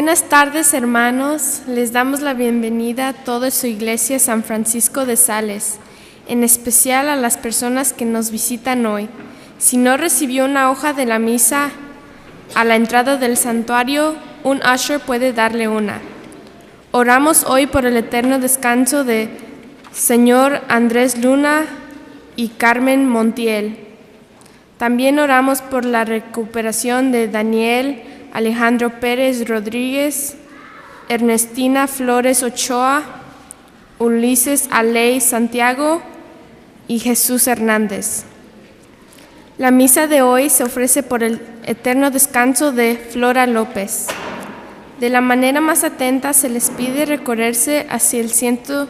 Buenas tardes, hermanos. Les damos la bienvenida a toda su iglesia San Francisco de Sales, en especial a las personas que nos visitan hoy. Si no recibió una hoja de la misa a la entrada del santuario, un usher puede darle una. Oramos hoy por el eterno descanso de Señor Andrés Luna y Carmen Montiel. También oramos por la recuperación de Daniel Alejandro Pérez Rodríguez, Ernestina Flores Ochoa, Ulises Aley Santiago y Jesús Hernández. La misa de hoy se ofrece por el eterno descanso de Flora López. De la manera más atenta se les pide recorrerse hacia el centro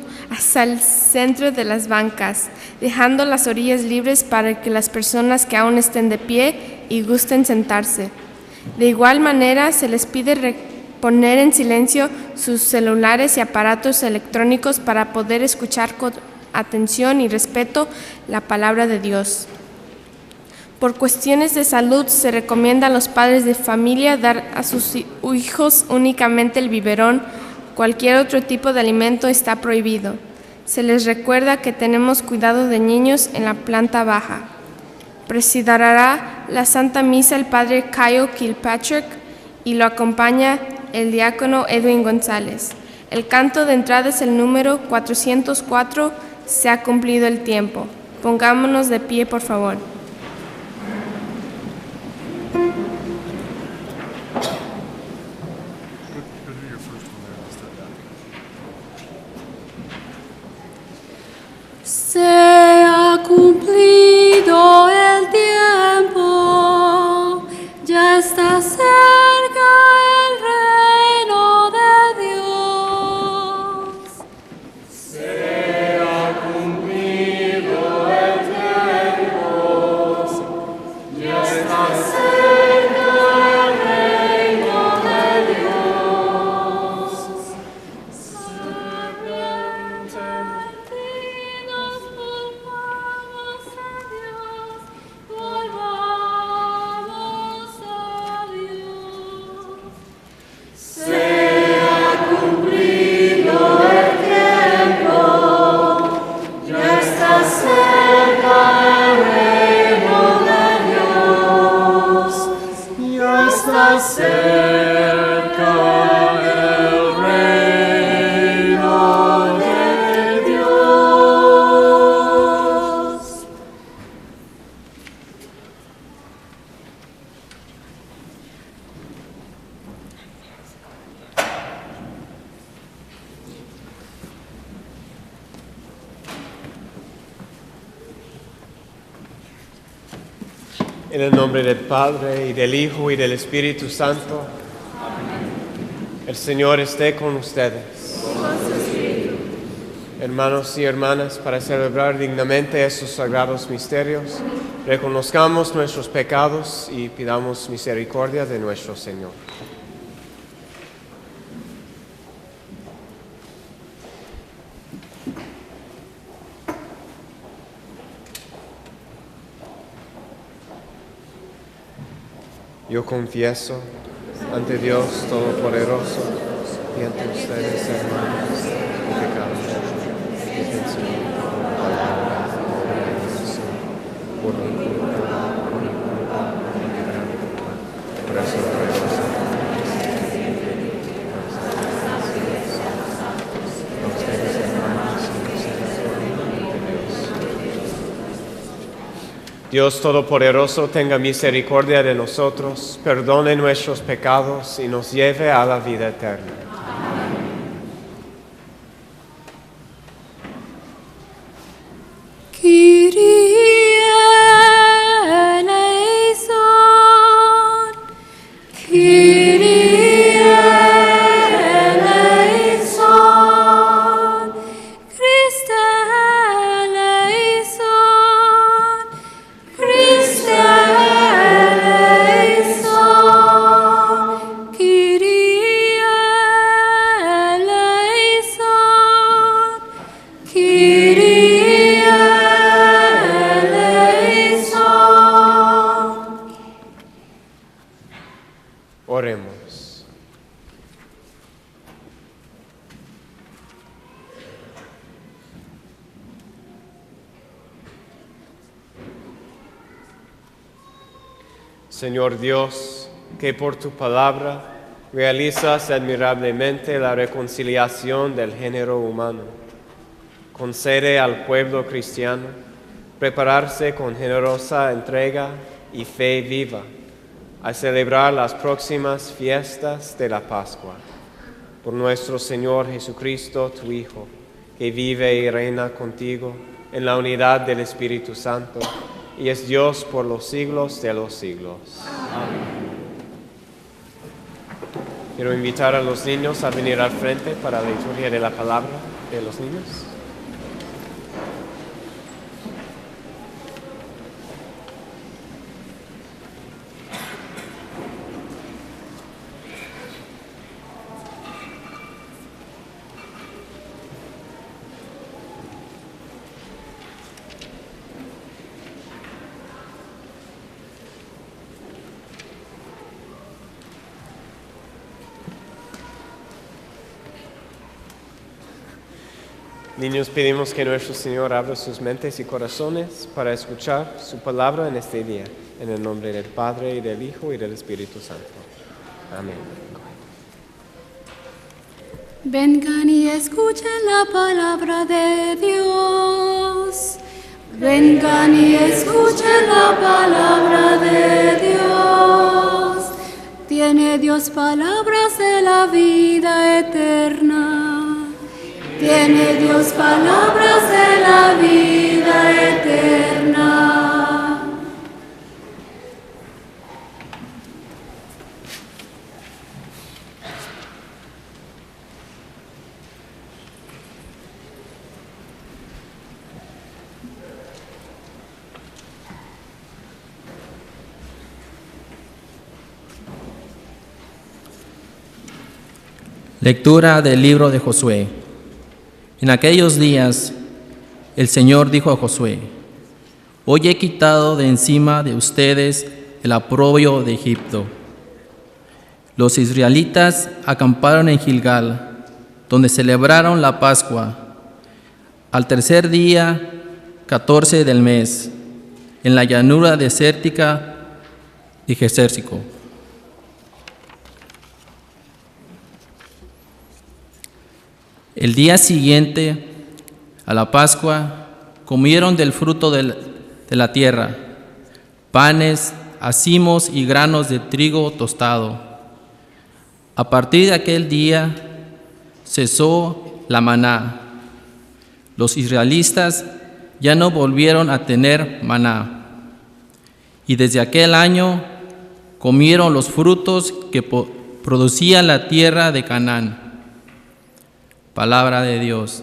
de las bancas, dejando las orillas libres para que las personas que aún estén de pie y gusten sentarse. De igual manera, se les pide poner en silencio sus celulares y aparatos electrónicos para poder escuchar con atención y respeto la palabra de Dios. Por cuestiones de salud, se recomienda a los padres de familia dar a sus hijos únicamente el biberón. Cualquier otro tipo de alimento está prohibido. Se les recuerda que tenemos cuidado de niños en la planta baja. Presidirá la Santa Misa el Padre Kyle Kilpatrick y lo acompaña el diácono Edwin González. El canto de entrada es el número 404, Se ha cumplido el tiempo. Pongámonos de pie, por favor. Se ha cumplido el tiempo, ya está cerca el reino de Dios. Se ha cumplido el tiempo, ya está cerca el reino de Dios. Cerca el reino de Dios. En el nombre del Padre, y del Hijo, y del Espíritu Santo. Amén. El Señor esté con ustedes. Hermanos y hermanas, para celebrar dignamente estos sagrados misterios, reconozcamos nuestros pecados y pidamos misericordia de nuestro Señor. Yo confieso ante Dios Todopoderoso y ante ustedes, hermanos, mi pecado, mi pensamiento, palabra, obra y omisión, por mi culpa, por mi gran culpa. Por eso ruego, a ustedes, hermanos, y ustedes, Dios Todopoderoso, tenga misericordia de nosotros, perdone nuestros pecados y nos lleve a la vida eterna. Kyrie eleison, Kyrie eleison, Christe eleison, Christe eleison, Kyrie Señor Dios, que por tu palabra realizas admirablemente la reconciliación del género humano, concede al pueblo cristiano prepararse con generosa entrega y fe viva a celebrar las próximas fiestas de la Pascua. Por nuestro Señor Jesucristo, tu Hijo, que vive y reina contigo en la unidad del Espíritu Santo, y es Dios por los siglos de los siglos. Amén. Quiero invitar a los niños a venir al frente para la liturgia de la palabra de los niños. Niños, pedimos que nuestro Señor abra sus mentes y corazones para escuchar su palabra en este día. En el nombre del Padre, y del Hijo, y del Espíritu Santo. Amén. Vengan y escuchen la palabra de Dios. Vengan y escuchen la palabra de Dios. Tiene Dios palabras de la vida eterna. Tiene Dios palabras de la vida eterna. Lectura del libro de Josué. En aquellos días, el Señor dijo a Josué: Hoy he quitado de encima de ustedes el oprobio de Egipto. Los israelitas acamparon en Gilgal, donde celebraron la Pascua, al tercer día, 14 del mes, en la llanura desértica de Gesérsico. El día siguiente, a la Pascua, comieron del fruto de la tierra, panes, hacimos y granos de trigo tostado. A partir de aquel día, cesó la maná. Los israelitas ya no volvieron a tener maná. Y desde aquel año, comieron los frutos que producía la tierra de Canaán. Palabra de Dios.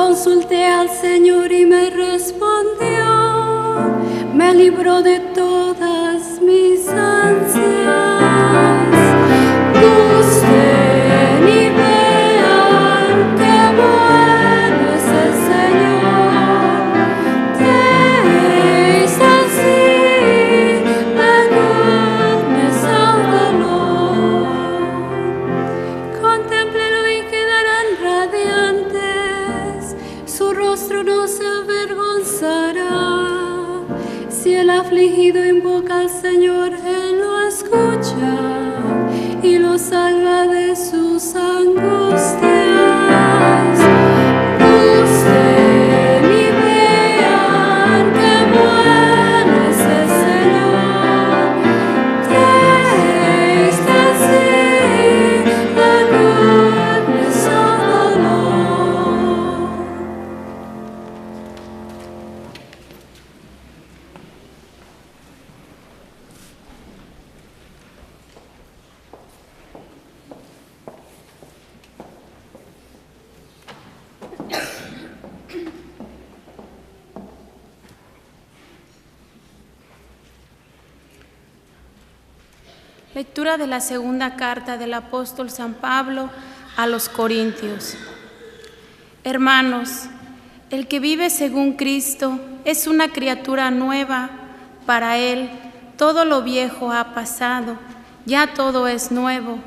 consulté al Señor y me respondió, me libró de todas mis ansias. Gusten y vean qué bueno es el Señor. Taste and see the goodness of the Lord. Contémplenlo y quedarán radiantes, su rostro no se avergonzará. Si el afligido invoca al Señor, Él lo escucha y lo salva de sus angustias. Gusten y vean qué bueno es el Señor. Taste and see the goodness of the Lord. Lectura de la segunda carta del apóstol San Pablo a los Corintios. Hermanos, el que vive según Cristo es una criatura nueva. Para él todo lo viejo ha pasado, ya todo es nuevo.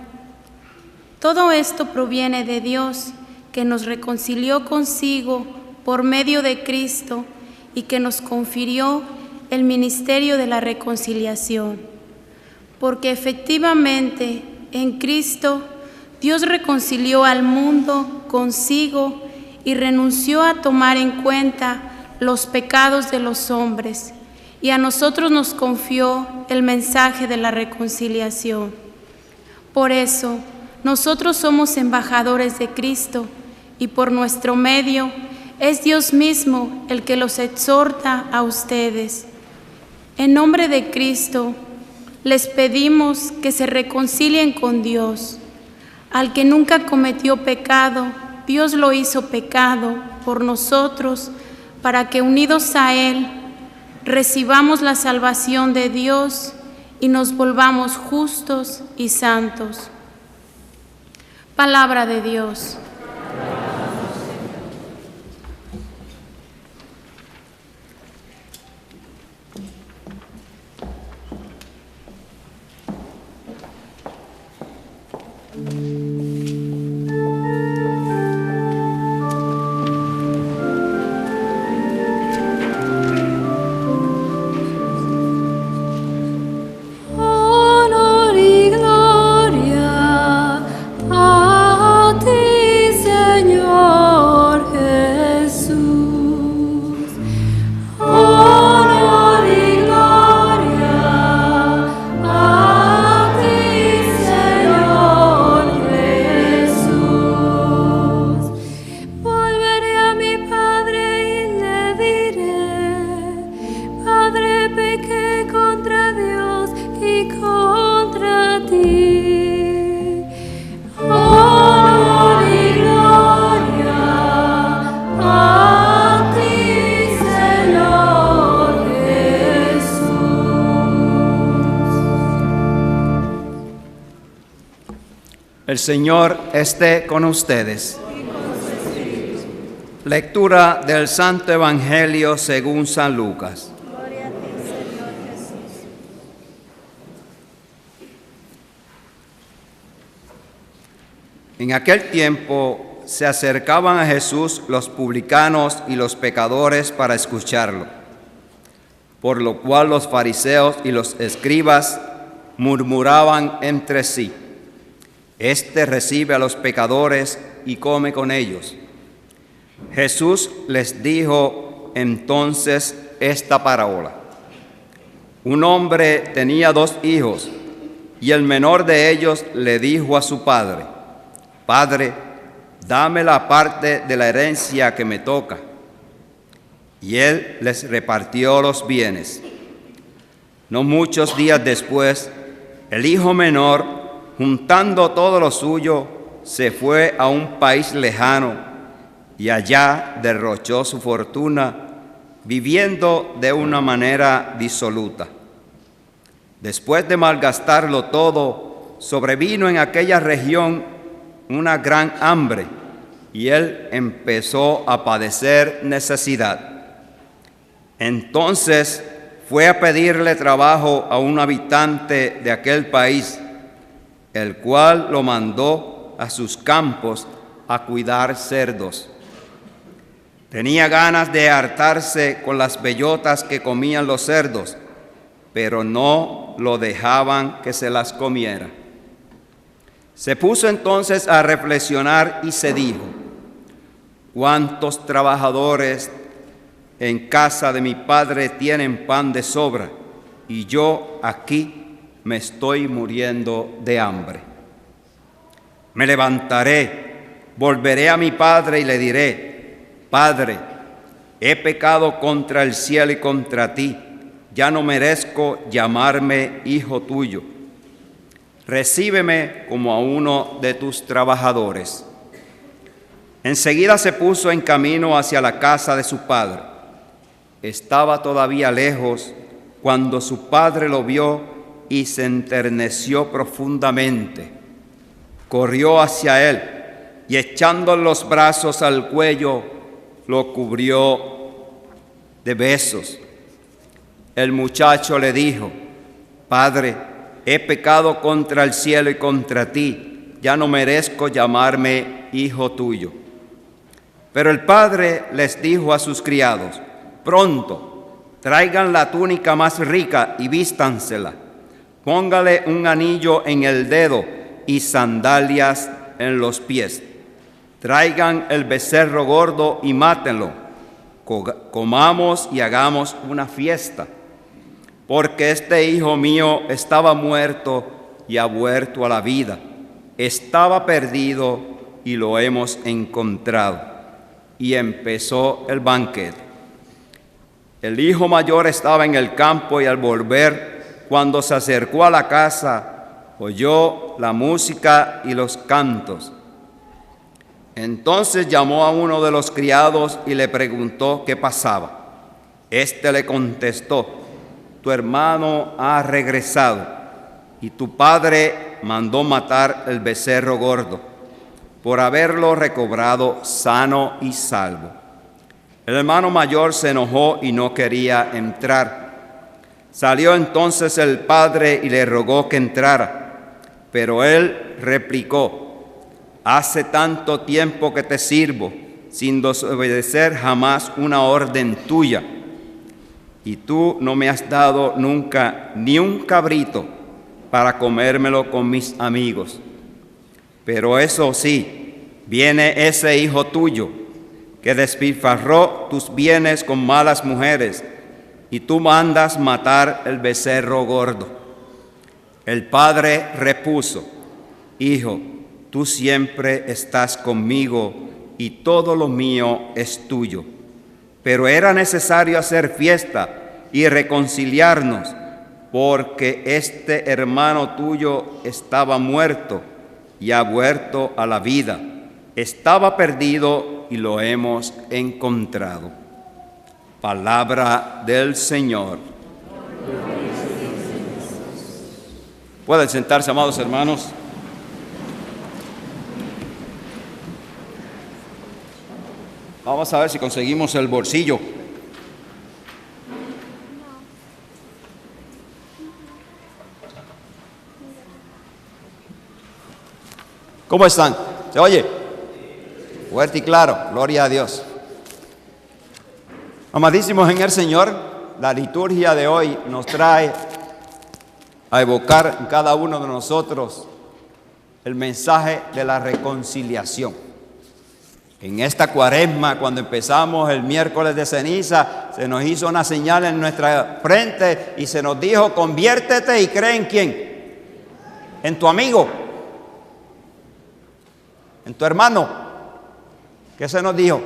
Todo esto proviene de Dios, que nos reconcilió consigo por medio de Cristo y que nos confirió el ministerio de la reconciliación. Porque efectivamente en Cristo Dios reconcilió al mundo consigo y renunció a tomar en cuenta los pecados de los hombres, y a nosotros nos confió el mensaje de la reconciliación. Por eso, nosotros somos embajadores de Cristo, y por nuestro medio es Dios mismo el que los exhorta a ustedes. En nombre de Cristo, les pedimos que se reconcilien con Dios. Al que nunca cometió pecado, Dios lo hizo pecado por nosotros, para que unidos a Él recibamos la salvación de Dios y nos volvamos justos y santos. Palabra de Dios. Honor y gloria a ti, Señor Jesús. Honor y gloria a ti, Señor Jesús. Volveré a mi Padre y le diré: Padre, pequé contra Dios y contra ti. Honor y gloria a ti, Señor Jesús. El Señor esté con ustedes. Lectura del Santo Evangelio según San Lucas. En aquel tiempo se acercaban a Jesús los publicanos y los pecadores para escucharlo, por lo cual los fariseos y los escribas murmuraban entre sí: Este recibe a los pecadores y come con ellos. Jesús les dijo entonces esta parábola: Un hombre tenía 2 hijos, y el menor de ellos le dijo a su padre: Padre, dame la parte de la herencia que me toca. Y él les repartió los bienes. No muchos días después, el hijo menor, juntando todo lo suyo, se fue a un país lejano y allá derrochó su fortuna, viviendo de una manera disoluta. Después de malgastarlo todo, sobrevino en aquella región una gran hambre, y él empezó a padecer necesidad. Entonces fue a pedirle trabajo a un habitante de aquel país, el cual lo mandó a sus campos a cuidar cerdos. Tenía ganas de hartarse con las bellotas que comían los cerdos, pero no lo dejaban que se las comiera. Se puso entonces a reflexionar y se dijo: ¿cuántos trabajadores en casa de mi padre tienen pan de sobra, y yo aquí me estoy muriendo de hambre? Me levantaré, volveré a mi padre y le diré: Padre, he pecado contra el cielo y contra ti, ya no merezco llamarme hijo tuyo. Recíbeme como a uno de tus trabajadores. Enseguida se puso en camino hacia la casa de su padre. Estaba todavía lejos cuando su padre lo vio y se enterneció profundamente. Corrió hacia él y echando los brazos al cuello, lo cubrió de besos. El muchacho le dijo: Padre, he pecado contra el cielo y contra ti, ya no merezco llamarme hijo tuyo. Pero el padre les dijo a sus criados: Pronto, traigan la túnica más rica y vístansela. Póngale un anillo en el dedo y sandalias en los pies. Traigan el becerro gordo y mátenlo. Comamos y hagamos una fiesta, porque este hijo mío estaba muerto y ha vuelto a la vida. Estaba perdido y lo hemos encontrado. Y empezó el banquete. El hijo mayor estaba en el campo y al volver, cuando se acercó a la casa, oyó la música y los cantos. Entonces llamó a uno de los criados y le preguntó qué pasaba. Este le contestó: Tu hermano ha regresado y tu padre mandó matar el becerro gordo por haberlo recobrado sano y salvo. El hermano mayor se enojó y no quería entrar. Salió entonces el padre y le rogó que entrara, pero él replicó: Hace tanto tiempo que te sirvo, sin desobedecer jamás una orden tuya, y tú no me has dado nunca ni un cabrito para comérmelo con mis amigos. Pero eso sí, viene ese hijo tuyo, que despilfarró tus bienes con malas mujeres, y tú mandas matar el becerro gordo. El padre repuso: Hijo, tú siempre estás conmigo y todo lo mío es tuyo. Pero era necesario hacer fiesta y reconciliarnos, porque este hermano tuyo estaba muerto y ha vuelto a la vida. Estaba perdido y lo hemos encontrado. Palabra del Señor. Pueden sentarse, amados hermanos. Vamos a ver si conseguimos el bolsillo. ¿Cómo están? ¿Se oye? Fuerte y claro, gloria a Dios. Amadísimos en el Señor, la liturgia de hoy nos trae a evocar en cada uno de nosotros el mensaje de la reconciliación. En esta cuaresma, cuando empezamos el miércoles de ceniza, se nos hizo una señal en nuestra frente y se nos dijo: conviértete y cree en quién, en tu amigo, en tu hermano. ¿Qué se nos dijo?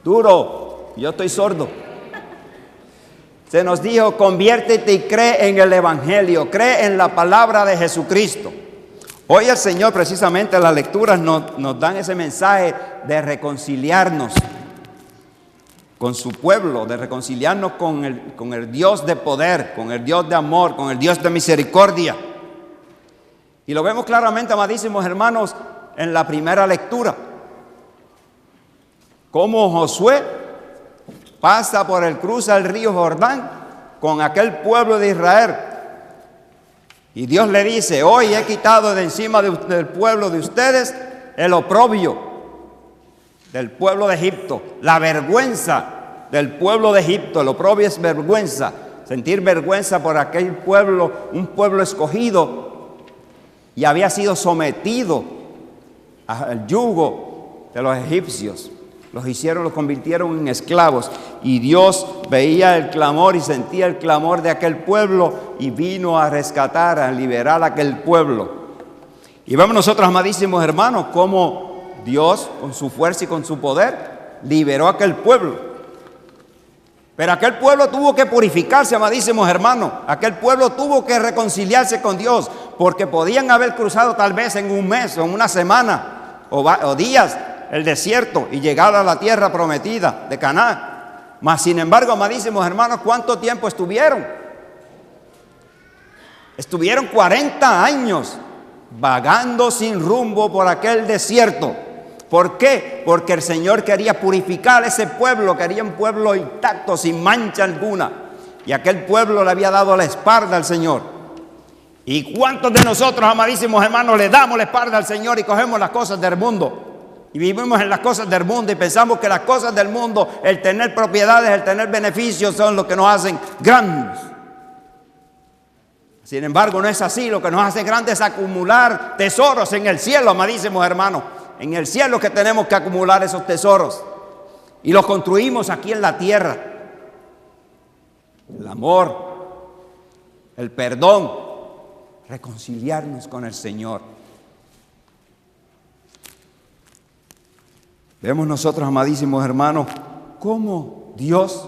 Duro, yo estoy sordo. Se nos dijo: conviértete y cree en el Evangelio, cree en la palabra de Jesucristo. Hoy el Señor, precisamente en las lecturas, nos dan ese mensaje de reconciliarnos con su pueblo, de reconciliarnos con el Dios de poder, con el Dios de amor, con el Dios de misericordia. Y lo vemos claramente, amadísimos hermanos, en la primera lectura. Cómo Josué pasa por el cruce del río Jordán con aquel pueblo de Israel. Y Dios le dice: hoy he quitado de encima del pueblo de ustedes el oprobio del pueblo de Egipto, la vergüenza del pueblo de Egipto. El oprobio es vergüenza, sentir vergüenza por aquel pueblo, un pueblo escogido, y había sido sometido al yugo de los egipcios. Los convirtieron en esclavos, y Dios veía el clamor y sentía el clamor de aquel pueblo y vino a rescatar, a liberar a aquel pueblo. Y vemos nosotros, amadísimos hermanos, cómo Dios con su fuerza y con su poder liberó a aquel pueblo. Pero aquel pueblo tuvo que purificarse, amadísimos hermanos. Aquel pueblo tuvo que reconciliarse con Dios, porque podían haber cruzado tal vez en un mes o en una semana o días el desierto y llegar a la tierra prometida de Canaán. Mas sin embargo, amadísimos hermanos, ¿cuánto tiempo estuvieron? Estuvieron 40 años vagando sin rumbo por aquel desierto. ¿Por qué? Porque el Señor quería purificar ese pueblo, quería un pueblo intacto, sin mancha alguna. Y aquel pueblo le había dado la espalda al Señor. ¿Y cuántos de nosotros, amadísimos hermanos, le damos la espalda al Señor y cogemos las cosas del mundo? Y vivimos en las cosas del mundo y pensamos que las cosas del mundo, el tener propiedades, el tener beneficios, son lo que nos hacen grandes. Sin embargo, no es así. Lo que nos hace grandes es acumular tesoros en el cielo, amadísimos hermanos. En el cielo que tenemos que acumular esos tesoros. Y los construimos aquí en la tierra. El amor, el perdón, reconciliarnos con el Señor. Vemos nosotros, amadísimos hermanos, cómo Dios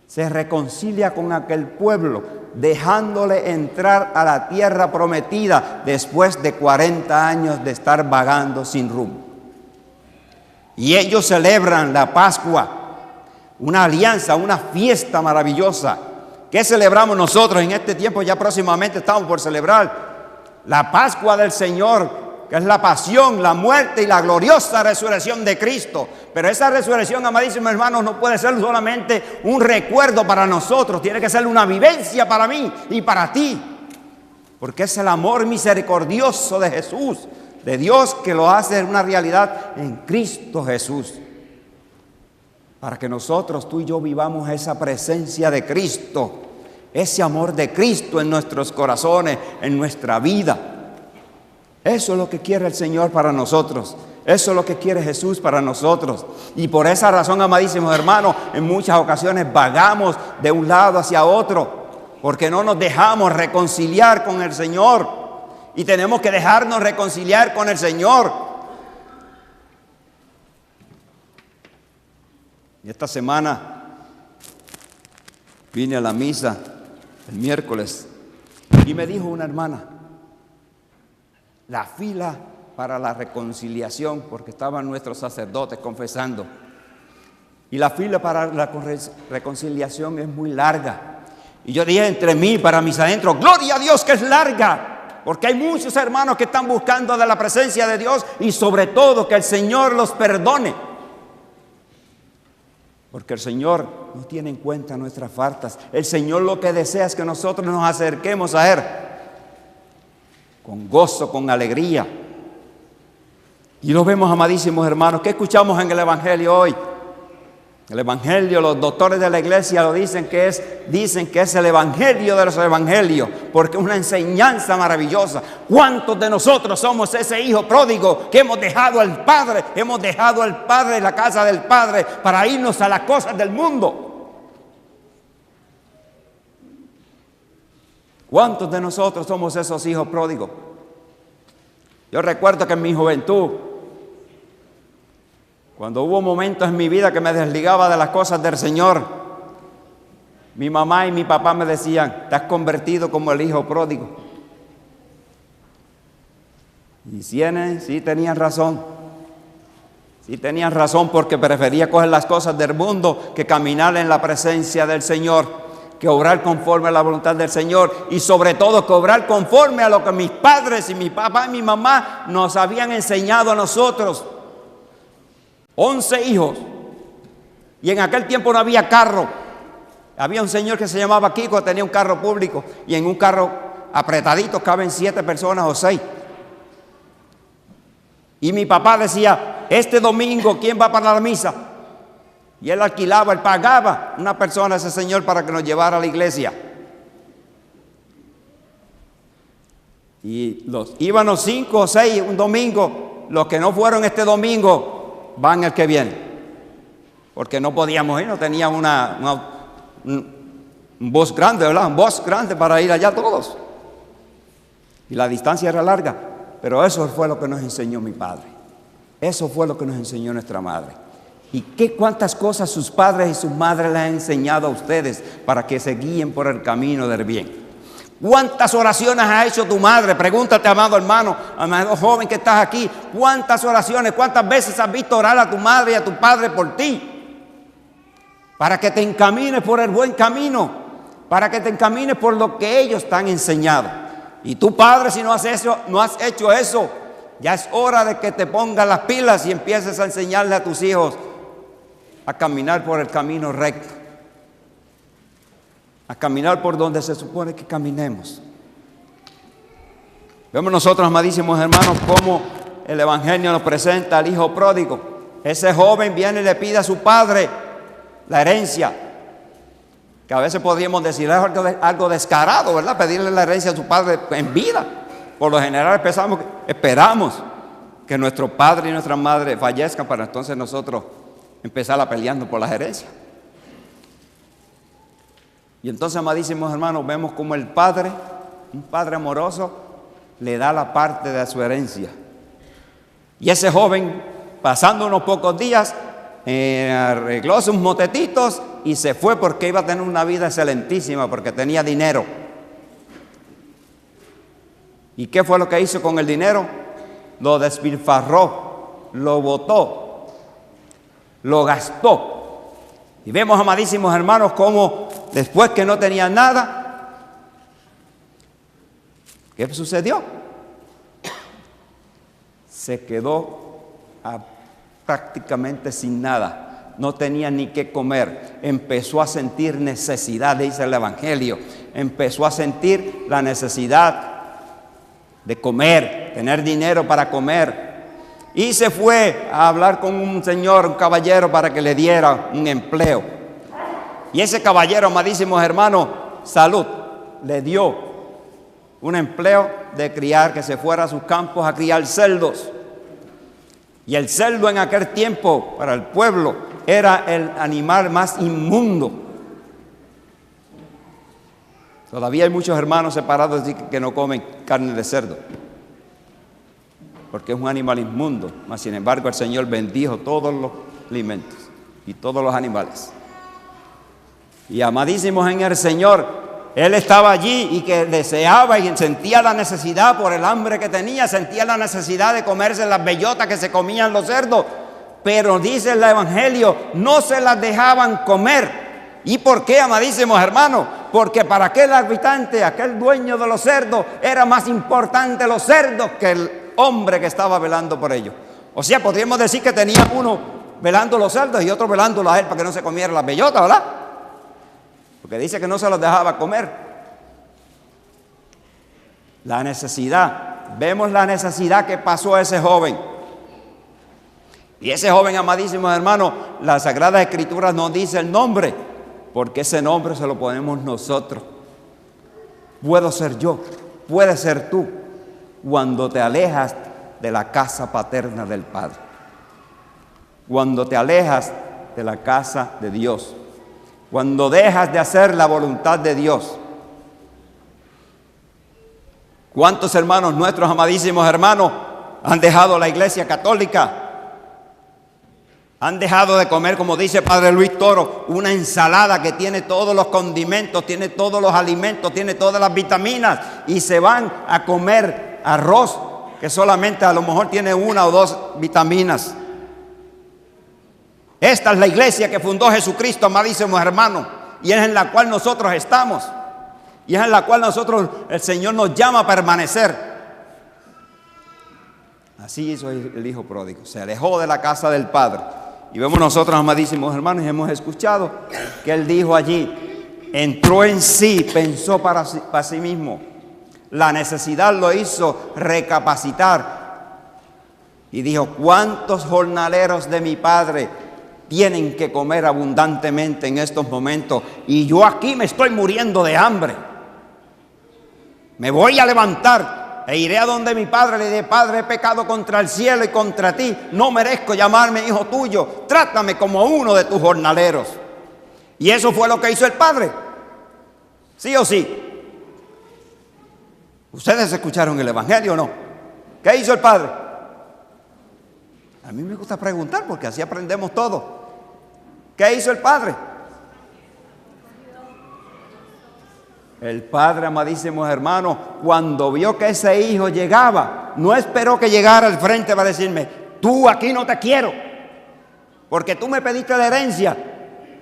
se reconcilia con aquel pueblo, dejándole entrar a la tierra prometida después de 40 años de estar vagando sin rumbo. Y ellos celebran la Pascua, una alianza, una fiesta maravillosa. ¿Qué celebramos nosotros en este tiempo? Ya próximamente estamos por celebrar la Pascua del Señor, que es la pasión, la muerte y la gloriosa resurrección de Cristo. Pero esa resurrección, amadísimos hermanos, no puede ser solamente un recuerdo para nosotros, tiene que ser una vivencia para mí y para ti, porque es el amor misericordioso de Jesús, de Dios, que lo hace una realidad en Cristo Jesús, para que nosotros, tú y yo, vivamos esa presencia de Cristo, ese amor de Cristo en nuestros corazones, en nuestra vida. Eso es lo que quiere el Señor para nosotros. Eso es lo que quiere Jesús para nosotros. Y por esa razón, amadísimos hermanos, en muchas ocasiones vagamos de un lado hacia otro, porque no nos dejamos reconciliar con el Señor. Y tenemos que dejarnos reconciliar con el Señor. Y esta semana vine a la misa el miércoles y me dijo una hermana: la fila para la reconciliación, porque estaban nuestros sacerdotes confesando, y la fila para la reconciliación es muy larga. Y yo dije entre mí, para mis adentros: gloria a Dios que es larga, porque hay muchos hermanos que están buscando de la presencia de Dios, y sobre todo que el Señor los perdone, porque el Señor no tiene en cuenta nuestras faltas. El Señor lo que desea es que nosotros nos acerquemos a Él con gozo, con alegría. Y lo vemos, amadísimos hermanos. ¿Qué escuchamos en el Evangelio hoy? El Evangelio, los doctores de la iglesia lo dicen que es el Evangelio de los evangelios, porque es una enseñanza maravillosa. ¿Cuántos de nosotros somos ese hijo pródigo que hemos dejado al Padre? Hemos dejado al Padre, la casa del Padre, para irnos a las cosas del mundo. ¿Cuántos de nosotros somos esos hijos pródigos? Yo recuerdo que en mi juventud, cuando hubo momentos en mi vida que me desligaba de las cosas del Señor, mi mamá y mi papá me decían: te has convertido como el hijo pródigo. Y sí tenían razón. Sí tenían razón, porque prefería coger las cosas del mundo que caminar en la presencia del Señor, que obrar conforme a la voluntad del Señor y sobre todo que obrar conforme a lo que mis padres y mi papá y mi mamá nos habían enseñado a nosotros. 11 hijos. Y en aquel tiempo no había carro. Había un señor que se llamaba Kiko, tenía un carro público, y en un carro apretadito caben 7 personas o 6. Y mi papá decía, este domingo, ¿quién va para la misa? Y él alquilaba, él pagaba una persona a ese señor para que nos llevara a la iglesia. Y íbamos 5 o 6 un domingo. Los que no fueron este domingo van el que viene, porque no podíamos ir, no teníamos un bus grande, ¿verdad? Un bus grande para ir allá todos. Y la distancia era larga. Pero eso fue lo que nos enseñó mi padre. Eso fue lo que nos enseñó nuestra madre. ¿Y cuántas cosas sus padres y sus madres les han enseñado a ustedes para que se guíen por el camino del bien? ¿Cuántas oraciones ha hecho tu madre? Pregúntate, amado hermano, amado joven que estás aquí. ¿Cuántas oraciones, cuántas veces has visto orar a tu madre y a tu padre por ti? Para que te encamines por el buen camino. Para que te encamines por lo que ellos te han enseñado. Y tu padre, si no has hecho eso, ya es hora de que te pongas las pilas y empieces a enseñarle a tus hijos a caminar por el camino recto, a caminar por donde se supone que caminemos. Vemos nosotros, amadísimos hermanos, cómo el Evangelio nos presenta al hijo pródigo. Ese joven viene y le pide a su padre la herencia, que a veces podríamos decir algo descarado, ¿verdad? Pedirle la herencia a su padre en vida. Por lo general esperamos que nuestro padre y nuestra madre fallezcan para entonces nosotros empezar a peleando por las herencias. Y entonces, amadísimos hermanos, vemos como el padre, un padre amoroso, le da la parte de su herencia. Y ese joven, pasando unos pocos días, arregló sus motetitos y se fue, porque iba a tener una vida excelentísima, porque tenía dinero. ¿Y qué fue lo que hizo con el dinero? Lo despilfarró, lo botó, lo gastó. Y vemos, amadísimos hermanos, cómo después que no tenía nada, ¿qué sucedió? Se quedó prácticamente sin nada, no tenía ni qué comer, empezó a sentir necesidad, dice el Evangelio, empezó a sentir la necesidad de comer, tener dinero para comer, y se fue a hablar con un señor, un caballero, para que le diera un empleo. Y ese caballero, amadísimos hermanos, salud, le dio un empleo de criar, que se fuera a sus campos a criar cerdos. Y el cerdo en aquel tiempo, para el pueblo, era el animal más inmundo. Todavía hay muchos hermanos separados que no comen carne de cerdo, porque es un animal inmundo. Mas sin embargo el Señor bendijo todos los alimentos y todos los animales. Y amadísimos en el Señor, él estaba allí y que deseaba y sentía la necesidad por el hambre que tenía, sentía la necesidad de comerse las bellotas que se comían los cerdos, pero dice el Evangelio, no se las dejaban comer. ¿Y por qué, amadísimos hermanos? Porque para aquel habitante, aquel dueño de los cerdos, era más importante los cerdos que el hombre que estaba velando por ellos. O sea, podríamos decir que tenía uno velando los cerdos y otro velándolos a él para que no se comiera las bellotas, ¿verdad? Porque dice que no se los dejaba comer. La necesidad, vemos la necesidad que pasó a ese joven. Y ese joven, amadísimos hermanos, la Sagrada Escritura nos dice el nombre, porque ese nombre se lo ponemos nosotros. Puedo ser yo, puedes ser tú, cuando te alejas de la casa paterna del Padre, cuando te alejas de la casa de Dios, cuando dejas de hacer la voluntad de Dios. ¿Cuántos hermanos nuestros, amadísimos hermanos, han dejado la iglesia católica? Han dejado de comer, como dice Padre Luis Toro, una ensalada que tiene todos los condimentos, tiene todos los alimentos, tiene todas las vitaminas, y se van a comer arroz que solamente a lo mejor tiene 1 o 2 vitaminas. Esta es la iglesia que fundó Jesucristo, amadísimos hermanos, y es en la cual nosotros estamos, y es en la cual el Señor nos llama a permanecer. Así hizo el hijo pródigo, se alejó de la casa del Padre. Y vemos nosotros, amadísimos hermanos, y hemos escuchado que él dijo allí, entró en sí, pensó para sí mismo. La necesidad lo hizo recapacitar y dijo, ¿cuántos jornaleros de mi Padre tienen que comer abundantemente en estos momentos? Y yo aquí me estoy muriendo de hambre. Me voy a levantar e iré a donde mi padre. Le diré, Padre, he pecado contra el cielo y contra ti. No merezco llamarme hijo tuyo. Trátame como uno de tus jornaleros. Y eso fue lo que hizo el padre. ¿Sí o sí? ¿Ustedes escucharon el evangelio o no? ¿Qué hizo el padre? A mí me gusta preguntar porque así aprendemos todo. ¿Qué hizo el padre? El padre, amadísimos hermanos, cuando vio que ese hijo llegaba, no esperó que llegara al frente para decirme, tú aquí no te quiero, porque tú me pediste la herencia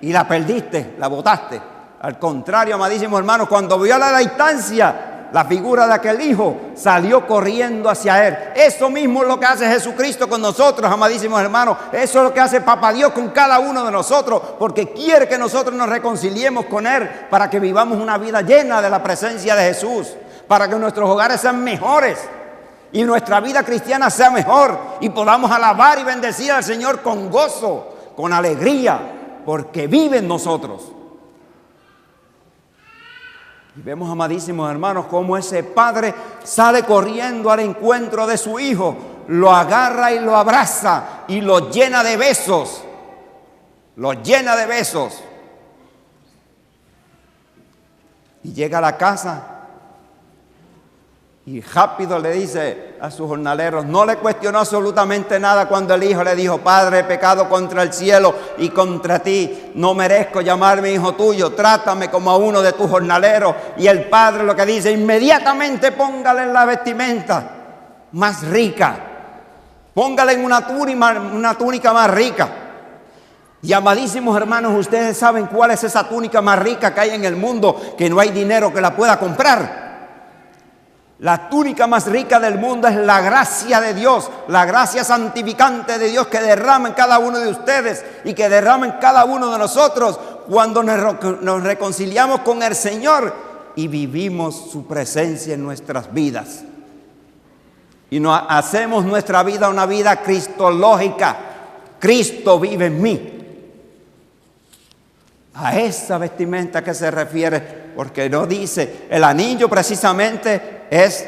y la perdiste, la botaste. Al contrario, amadísimos hermanos, cuando vio a la distancia la figura de aquel hijo, salió corriendo hacia él. Eso mismo es lo que hace Jesucristo con nosotros, amadísimos hermanos. Eso es lo que hace Papá Dios con cada uno de nosotros, porque quiere que nosotros nos reconciliemos con Él para que vivamos una vida llena de la presencia de Jesús, para que nuestros hogares sean mejores y nuestra vida cristiana sea mejor y podamos alabar y bendecir al Señor con gozo, con alegría, porque vive en nosotros. Y vemos, amadísimos hermanos, cómo ese padre sale corriendo al encuentro de su hijo, lo agarra y lo abraza y lo llena de besos. Lo llena de besos. Y llega a la casa y rápido le dice a sus jornaleros, no le cuestionó absolutamente nada cuando el hijo le dijo, Padre, he pecado contra el cielo y contra ti, no merezco llamarme hijo tuyo, trátame como a uno de tus jornaleros. Y el padre lo que dice, inmediatamente póngale en la vestimenta más rica, póngale en una túnica más rica. Y amadísimos hermanos, ustedes saben cuál es esa túnica más rica que hay en el mundo, que no hay dinero que la pueda comprar. La túnica más rica del mundo es la gracia de Dios, la gracia santificante de Dios que derrama en cada uno de ustedes y que derrama en cada uno de nosotros cuando nos reconciliamos con el Señor y vivimos su presencia en nuestras vidas. Y nos hacemos nuestra vida una vida cristológica. Cristo vive en mí. A esa vestimenta que se refiere, porque no dice, el anillo precisamente es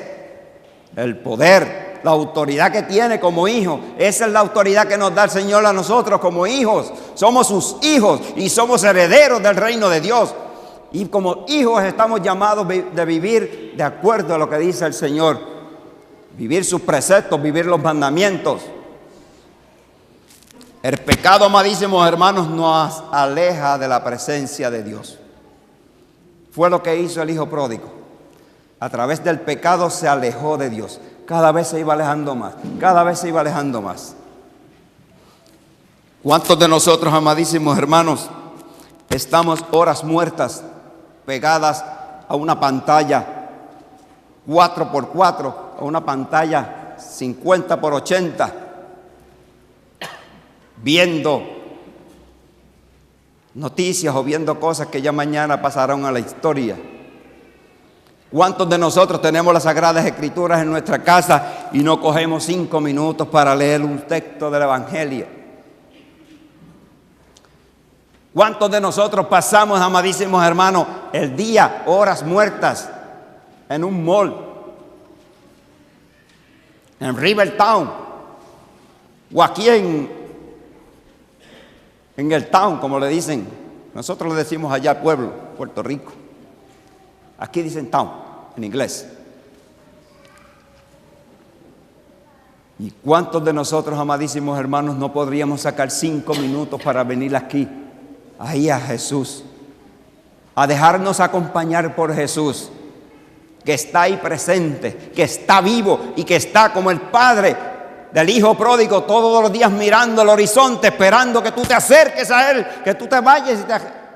el poder, la autoridad que tiene como hijo. Esa es la autoridad que nos da el Señor a nosotros como hijos. Somos sus hijos y somos herederos del reino de Dios. Y como hijos estamos llamados de vivir de acuerdo a lo que dice el Señor. Vivir sus preceptos, vivir los mandamientos. El pecado, amadísimos hermanos, nos aleja de la presencia de Dios. Fue lo que hizo el hijo pródigo. A través del pecado se alejó de Dios. Cada vez se iba alejando más. Cada vez se iba alejando más. ¿Cuántos de nosotros, amadísimos hermanos, estamos horas muertas pegadas a una pantalla 4x4, a una pantalla 50x80, viendo noticias o viendo cosas que ya mañana pasarán a la historia? ¿Cuántos de nosotros tenemos las Sagradas Escrituras en nuestra casa y no cogemos 5 minutos para leer un texto del Evangelio? ¿Cuántos de nosotros pasamos, amadísimos hermanos, el día, horas muertas en un mall, en Rivertown, o aquí en el town, como le dicen? Nosotros le decimos allá al pueblo, Puerto Rico. Aquí dicen town, en inglés. ¿Y cuántos de nosotros, amadísimos hermanos, no podríamos sacar 5 minutos para venir aquí, ahí a Jesús, a dejarnos acompañar por Jesús, que está ahí presente, que está vivo y que está como el padre del hijo pródigo todos los días mirando al horizonte, esperando que tú te acerques a él, que tú te vayas y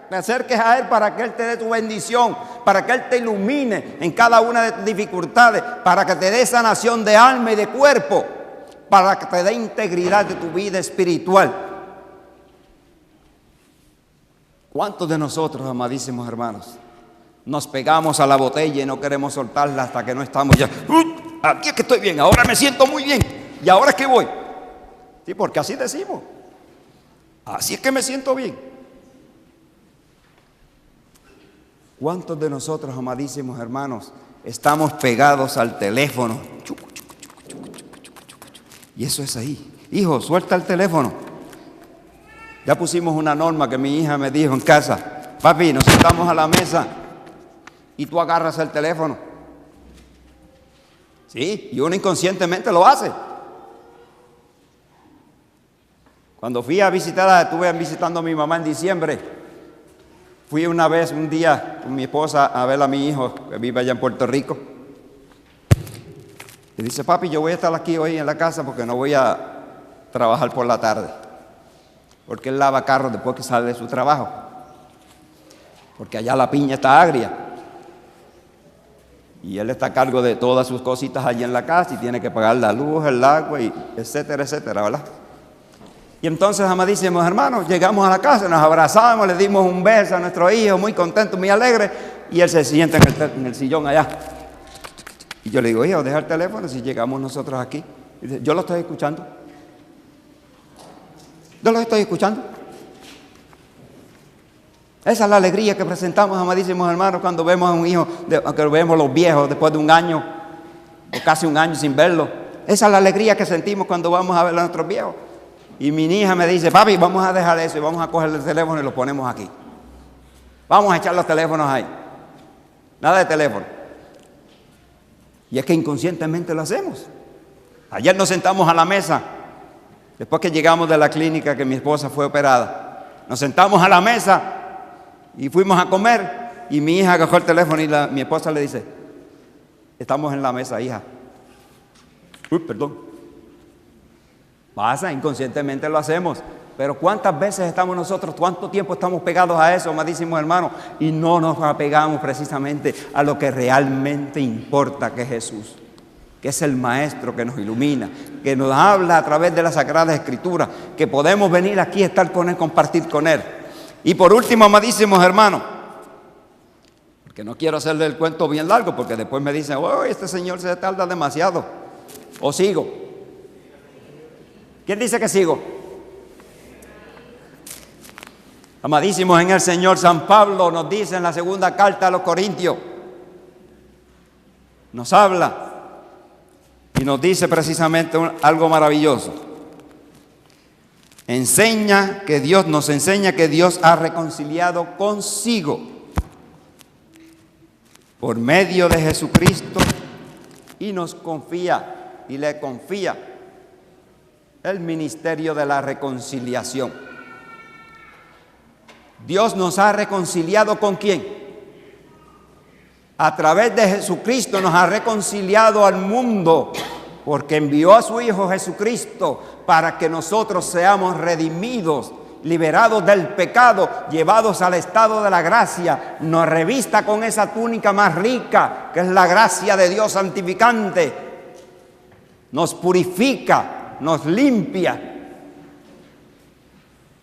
te acerques a él para que él te dé tu bendición, para que él te ilumine en cada una de tus dificultades, para que te dé sanación de alma y de cuerpo, para que te dé integridad de tu vida espiritual. ¿Cuántos de nosotros, amadísimos hermanos, nos pegamos a la botella y no queremos soltarla hasta que no estamos ya? Aquí es que estoy bien, ahora me siento muy bien. ¿Y ahora es que voy? Sí, porque así decimos. Así es que me siento bien. ¿Cuántos de nosotros, amadísimos hermanos, estamos pegados al teléfono? Y eso es ahí. Hijo, suelta el teléfono. Ya pusimos una norma que mi hija me dijo en casa. Papi, nos sentamos a la mesa y tú agarras el teléfono. Sí, y uno inconscientemente lo hace. Cuando fui a visitar, estuve visitando a mi mamá en diciembre. Fui una vez, un día, con mi esposa a ver a mi hijo que vive allá en Puerto Rico. Y dice, papi, yo voy a estar aquí hoy en la casa porque no voy a trabajar por la tarde. Porque él lava carros después que sale de su trabajo. Porque allá la piña está agria. Y él está a cargo de todas sus cositas allí en la casa y tiene que pagar la luz, el agua, y etcétera, etcétera, ¿verdad? Y entonces, amadísimos hermanos, llegamos a la casa, nos abrazamos, le dimos un beso a nuestro hijo, muy contento, muy alegre, y él se sienta en el sillón allá. Y yo le digo, hijo, deja el teléfono si llegamos nosotros aquí. Y dice, yo lo estoy escuchando. Yo lo estoy escuchando. Esa es la alegría que presentamos, amadísimos hermanos, cuando vemos a un hijo, que vemos los viejos después de un año, o casi un año sin verlo. Esa es la alegría que sentimos cuando vamos a ver a nuestros viejos. Y mi hija me dice, papi, vamos a dejar eso y vamos a coger el teléfono y lo ponemos aquí. Vamos a echar los teléfonos ahí. Nada de teléfono. Y es que inconscientemente lo hacemos. Ayer nos sentamos a la mesa, después que llegamos de la clínica que mi esposa fue operada. Nos sentamos a la mesa y fuimos a comer. Y mi hija agarró el teléfono y mi esposa le dice, estamos en la mesa, hija. Uy, perdón. Pasa, inconscientemente lo hacemos. Pero ¿cuántas veces estamos nosotros, cuánto tiempo estamos pegados a eso, amadísimos hermanos? Y no nos apegamos precisamente a lo que realmente importa, que es Jesús, que es el Maestro que nos ilumina, que nos habla a través de la Sagrada Escritura, que podemos venir aquí a estar con Él, compartir con Él. Y por último, amadísimos hermanos, porque no quiero hacerle el cuento bien largo, porque después me dicen, oh, este señor se tarda demasiado, o sigo. ¿Quién dice que sigo? Amadísimos en el Señor, San Pablo nos dice en la segunda carta a los Corintios, nos habla y nos dice precisamente algo maravilloso. Nos enseña que Dios ha reconciliado consigo por medio de Jesucristo y nos confía y le confía el ministerio de la reconciliación. Dios nos ha reconciliado ¿con quién? A través de Jesucristo nos ha reconciliado al mundo, porque envió a su Hijo Jesucristo para que nosotros seamos redimidos, liberados del pecado, llevados al estado de la gracia, nos revista con esa túnica más rica, que es la gracia de Dios santificante, nos purifica, nos limpia,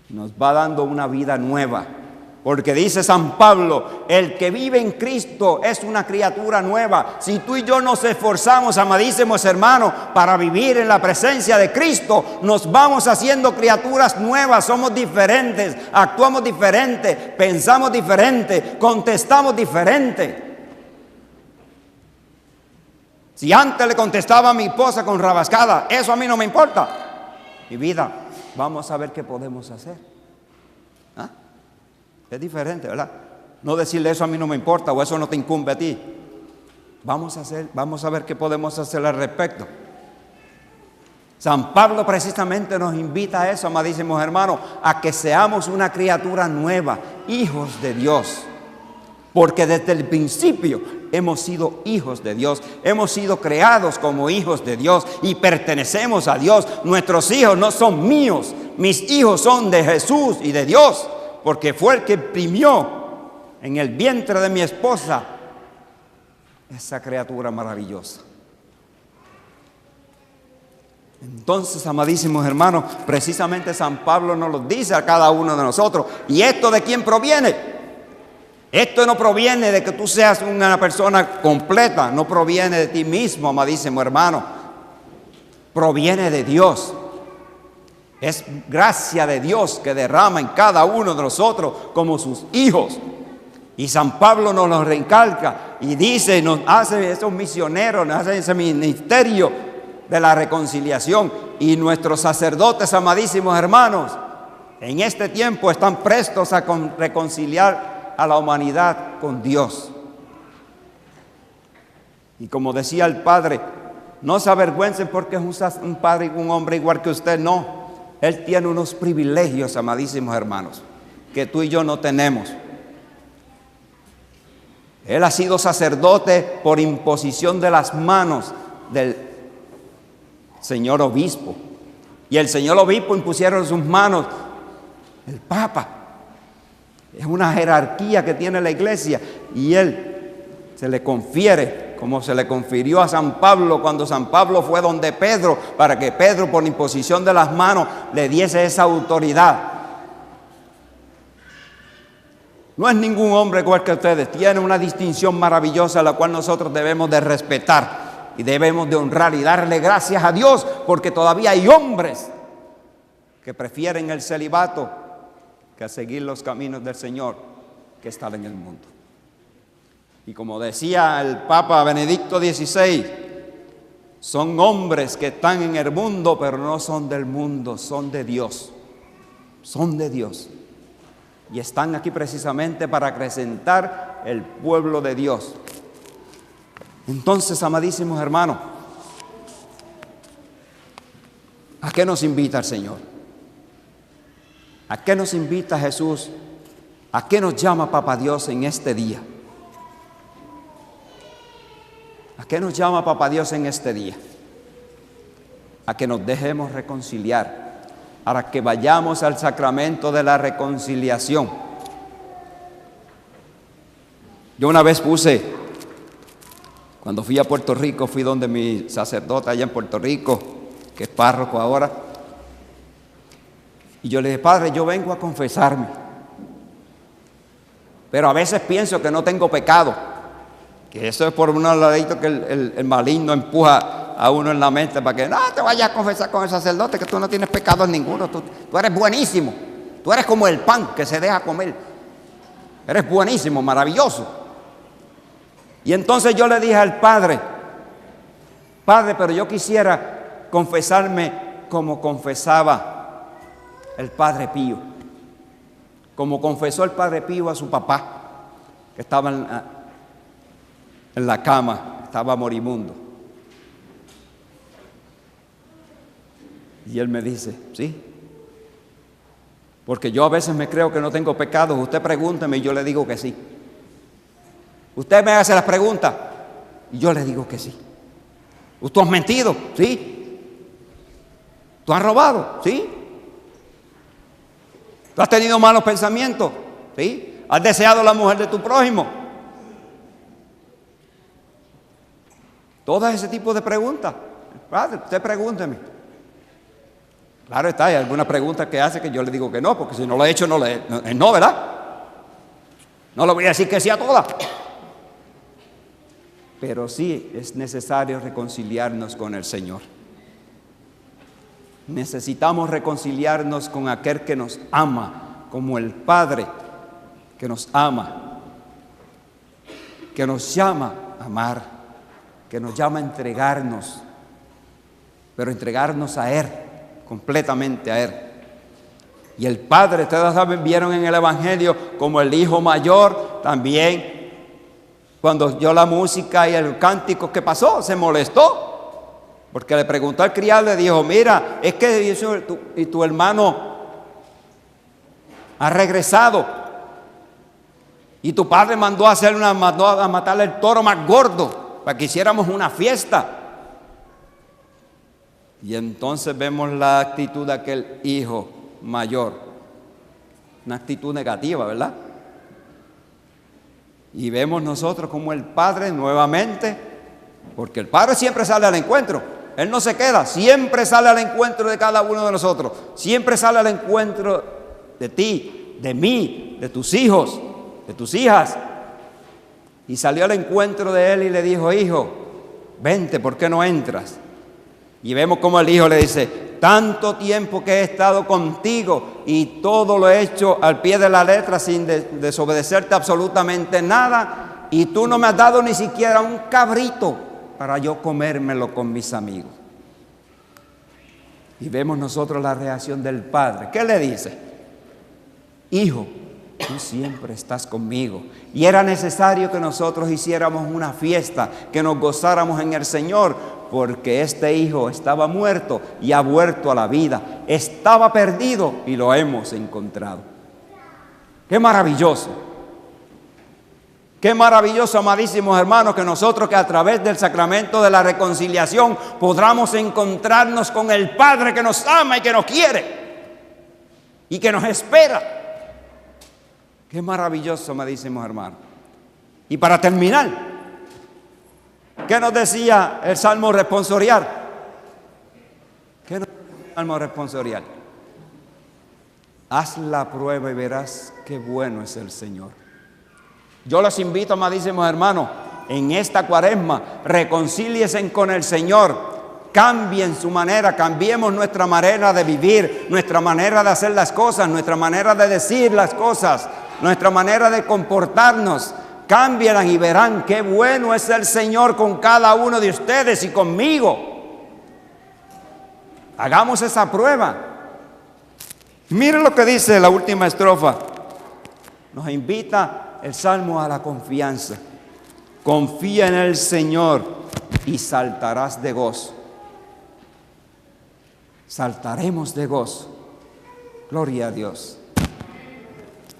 nos va dando una vida nueva. Porque dice San Pablo, el que vive en Cristo es una criatura nueva. Si tú y yo nos esforzamos, amadísimos hermanos, para vivir en la presencia de Cristo, nos vamos haciendo criaturas nuevas, somos diferentes, actuamos diferente, pensamos diferente, contestamos diferente. Si antes le contestaba a mi esposa con rabascada, eso a mí no me importa. Mi vida, vamos a ver qué podemos hacer. ¿Ah? Es diferente, ¿verdad? No decirle eso a mí no me importa o eso no te incumbe a ti. Vamos a ver qué podemos hacer al respecto. San Pablo precisamente nos invita a eso, amadísimos hermanos, a que seamos una criatura nueva, hijos de Dios. Porque desde el principio hemos sido hijos de Dios, hemos sido creados como hijos de Dios y pertenecemos a Dios. Nuestros hijos no son míos, mis hijos son de Jesús y de Dios, porque fue el que imprimió en el vientre de mi esposa esa criatura maravillosa. Entonces, amadísimos hermanos, precisamente San Pablo nos lo dice a cada uno de nosotros. ¿Y esto de quién proviene? Esto no proviene de que tú seas una persona completa, no proviene de ti mismo, amadísimo hermano. Proviene de Dios. Es gracia de Dios que derrama en cada uno de nosotros como sus hijos. Y San Pablo nos lo recalca y dice, nos hace esos misioneros, nos hace ese ministerio de la reconciliación. Y nuestros sacerdotes, amadísimos hermanos, en este tiempo están prestos a reconciliar a la humanidad con Dios. Y como decía el Padre, no se avergüencen porque es un padre, un hombre igual que usted, no. Él tiene unos privilegios, amadísimos hermanos, que tú y yo no tenemos. Él ha sido sacerdote por imposición de las manos del señor obispo. Y el señor obispo impusieron en sus manos el Papa. Es una jerarquía que tiene la iglesia. Y él se le confiere, como se le confirió a San Pablo cuando San Pablo fue donde Pedro, para que Pedro por imposición de las manos le diese esa autoridad. No es ningún hombre igual que ustedes, tiene una distinción maravillosa la cual nosotros debemos de respetar y debemos de honrar y darle gracias a Dios, porque todavía hay hombres que prefieren el celibato que a seguir los caminos del Señor que estar en el mundo. Y como decía el Papa Benedicto XVI, son hombres que están en el mundo, pero no son del mundo, son de Dios. Son de Dios. Y están aquí precisamente para acrecentar el pueblo de Dios. Entonces, amadísimos hermanos, ¿a qué nos invita el Señor? ¿A qué nos invita Jesús? ¿A qué nos llama Papá Dios en este día? ¿A qué nos llama Papá Dios en este día? A que nos dejemos reconciliar, para que vayamos al sacramento de la reconciliación. Yo una vez cuando fui a Puerto Rico, fui donde mi sacerdote allá en Puerto Rico, que es párroco ahora, y yo le dije, Padre, yo vengo a confesarme, pero a veces pienso que no tengo pecado, que eso es por un ladito que el maligno empuja a uno en la mente para que no te vayas a confesar con el sacerdote, que tú no tienes pecado en ninguno, tú eres buenísimo, tú eres como el pan que se deja comer, eres buenísimo, maravilloso. Y entonces yo le dije al Padre, pero yo quisiera confesarme como confesaba el Padre Pío, como confesó el Padre Pío a su papá, que estaba en la cama, estaba moribundo. Y él me dice, sí, porque yo a veces me creo que no tengo pecados. Usted pregúnteme y yo le digo que sí. Usted me hace las preguntas y yo le digo que sí. ¿Tú has mentido? Sí. ¿Tú has robado? Sí. ¿Tú has tenido malos pensamientos? Sí. ¿Has deseado la mujer de tu prójimo? Todo ese tipo de preguntas. Padre, usted pregúnteme. Claro está, hay alguna pregunta que hace que yo le digo que no, porque si no lo he hecho, no, ¿verdad? No le voy a decir que sí a todas. Pero sí es necesario reconciliarnos con el Señor. Necesitamos reconciliarnos con aquel que nos ama, como el Padre que nos ama, que nos llama a amar, que nos llama a entregarnos, pero entregarnos a Él, completamente a Él. Y el Padre, ustedes saben, vieron en el Evangelio como el hijo mayor también, cuando oyó la música y el cántico, ¿qué pasó? Se molestó, porque le preguntó al criado, le dijo, mira, es que tu hermano ha regresado. Y tu padre mandó a matar el toro más gordo para que hiciéramos una fiesta. Y entonces vemos la actitud de aquel hijo mayor. Una actitud negativa, ¿verdad? Y vemos nosotros como el padre nuevamente, porque el padre siempre sale al encuentro. Él no se queda, siempre sale al encuentro de cada uno de nosotros. Siempre sale al encuentro de ti, de mí, de tus hijos, de tus hijas. Y salió al encuentro de él y le dijo: hijo, vente, ¿por qué no entras? Y vemos como el hijo le dice: tanto tiempo que he estado contigo y todo lo he hecho al pie de la letra sin desobedecerte absolutamente nada, y tú no me has dado ni siquiera un cabrito para yo comérmelo con mis amigos. Y vemos nosotros la reacción del padre. ¿Qué le dice? Hijo, tú siempre estás conmigo. Y era necesario que nosotros hiciéramos una fiesta, que nos gozáramos en el Señor, porque este hijo estaba muerto y ha vuelto a la vida. Estaba perdido y lo hemos encontrado. ¡Qué maravilloso! ¡Qué maravilloso, amadísimos hermanos, que nosotros, que a través del sacramento de la reconciliación podamos encontrarnos con el Padre que nos ama y que nos quiere y que nos espera! ¡Qué maravilloso, amadísimos hermanos! Y para terminar, ¿qué nos decía el Salmo responsorial? ¿Qué nos decía el Salmo responsorial? Haz la prueba y verás qué bueno es el Señor. Yo los invito, amadísimos hermanos, en esta cuaresma, reconcíliense con el Señor, cambien su manera, cambiemos nuestra manera de vivir, nuestra manera de hacer las cosas, nuestra manera de decir las cosas, nuestra manera de comportarnos. Cámbienlas y verán qué bueno es el Señor con cada uno de ustedes y conmigo. Hagamos esa prueba. Miren lo que dice la última estrofa. Nos invita el Salmo a la confianza. Confía en el Señor y saltarás de gozo. Saltaremos de gozo. Gloria a Dios.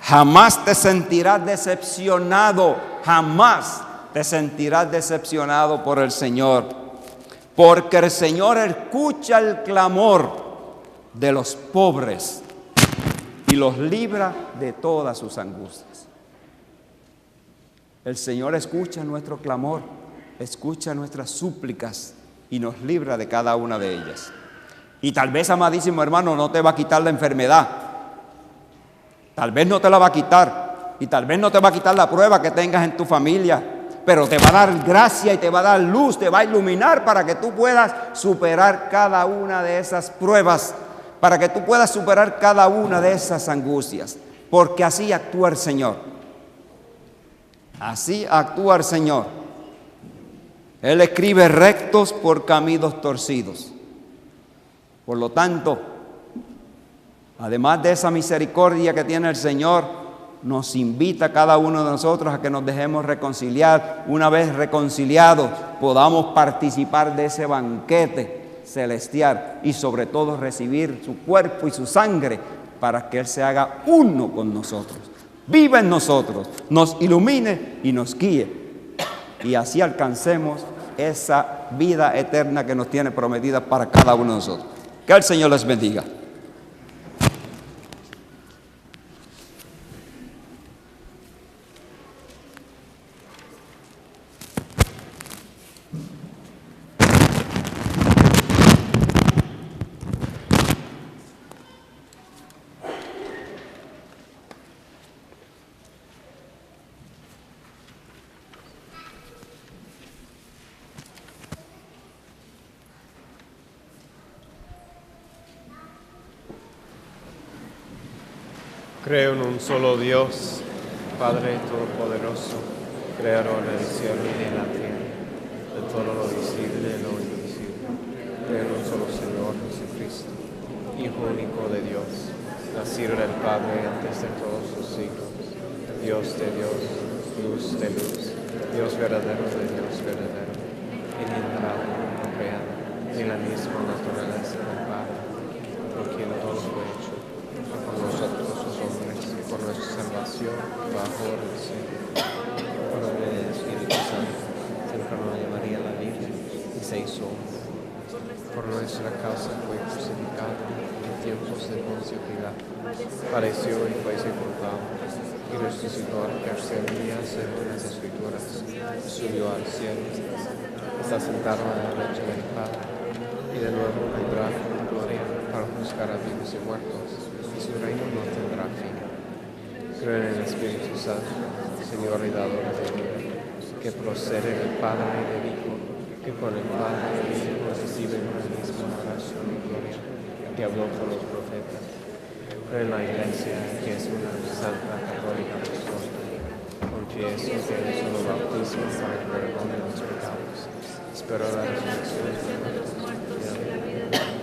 Jamás te sentirás decepcionado, jamás te sentirás decepcionado por el Señor, porque el Señor escucha el clamor de los pobres y los libra de todas sus angustias. El Señor escucha nuestro clamor, escucha nuestras súplicas y nos libra de cada una de ellas. Y tal vez, amadísimo hermano, no te va a quitar la enfermedad. Tal vez no te la va a quitar, y tal vez no te va a quitar la prueba que tengas en tu familia, pero te va a dar gracia y te va a dar luz, te va a iluminar para que tú puedas superar cada una de esas pruebas, para que tú puedas superar cada una de esas angustias, porque así actúa el Señor. Así actúa el Señor. Él escribe rectos por caminos torcidos. Por lo tanto, además de esa misericordia que tiene el Señor, nos invita a cada uno de nosotros a que nos dejemos reconciliar. Una vez reconciliados, podamos participar de ese banquete celestial y sobre todo recibir su cuerpo y su sangre para que Él se haga uno con nosotros. Viva en nosotros, nos ilumine y nos guíe. Y así alcancemos esa vida eterna que nos tiene prometida para cada uno de nosotros. Que el Señor les bendiga. Creo en un solo Dios, Padre Todopoderoso, Creador del cielo y de la tierra, de todo lo visible y lo invisible. Creo en un solo Señor Jesucristo, Hijo único de Dios, nacido del Padre antes de todos los siglos, Dios de Dios, luz de luz, Dios verdadero de Dios verdadero, inentrado, no creado, ni la misma naturaleza del Padre, por quien todo fue hecho, con nosotros los hombres, y por nuestra salvación, bajo el cielo. Por obra del Espíritu Santo, se encarnó de María la Virgen y se hizo hombre. Por nuestra causa fue crucificado en tiempos de Poncio Pilato. Padeció y fue sepultado, y resucitó al tercer día según las Escrituras, y subió al cielo. Está sentado a la derecha del Padre, y de nuevo vendrá con gloria para juzgar a vivos y muertos, y su reino no tendrá fin. Creo en el Espíritu Santo, Señor y dador de vida, que procede del Padre y del Hijo, que con el Padre y el Hijo reciben la misma oración y gloria, que habló con los profetas. Creo en la Iglesia, que es una santa católica apostólica. Confieso que es un solo bautismo para el perdón de los pecados. Espero la resurrección de los muertos y la vida eterna.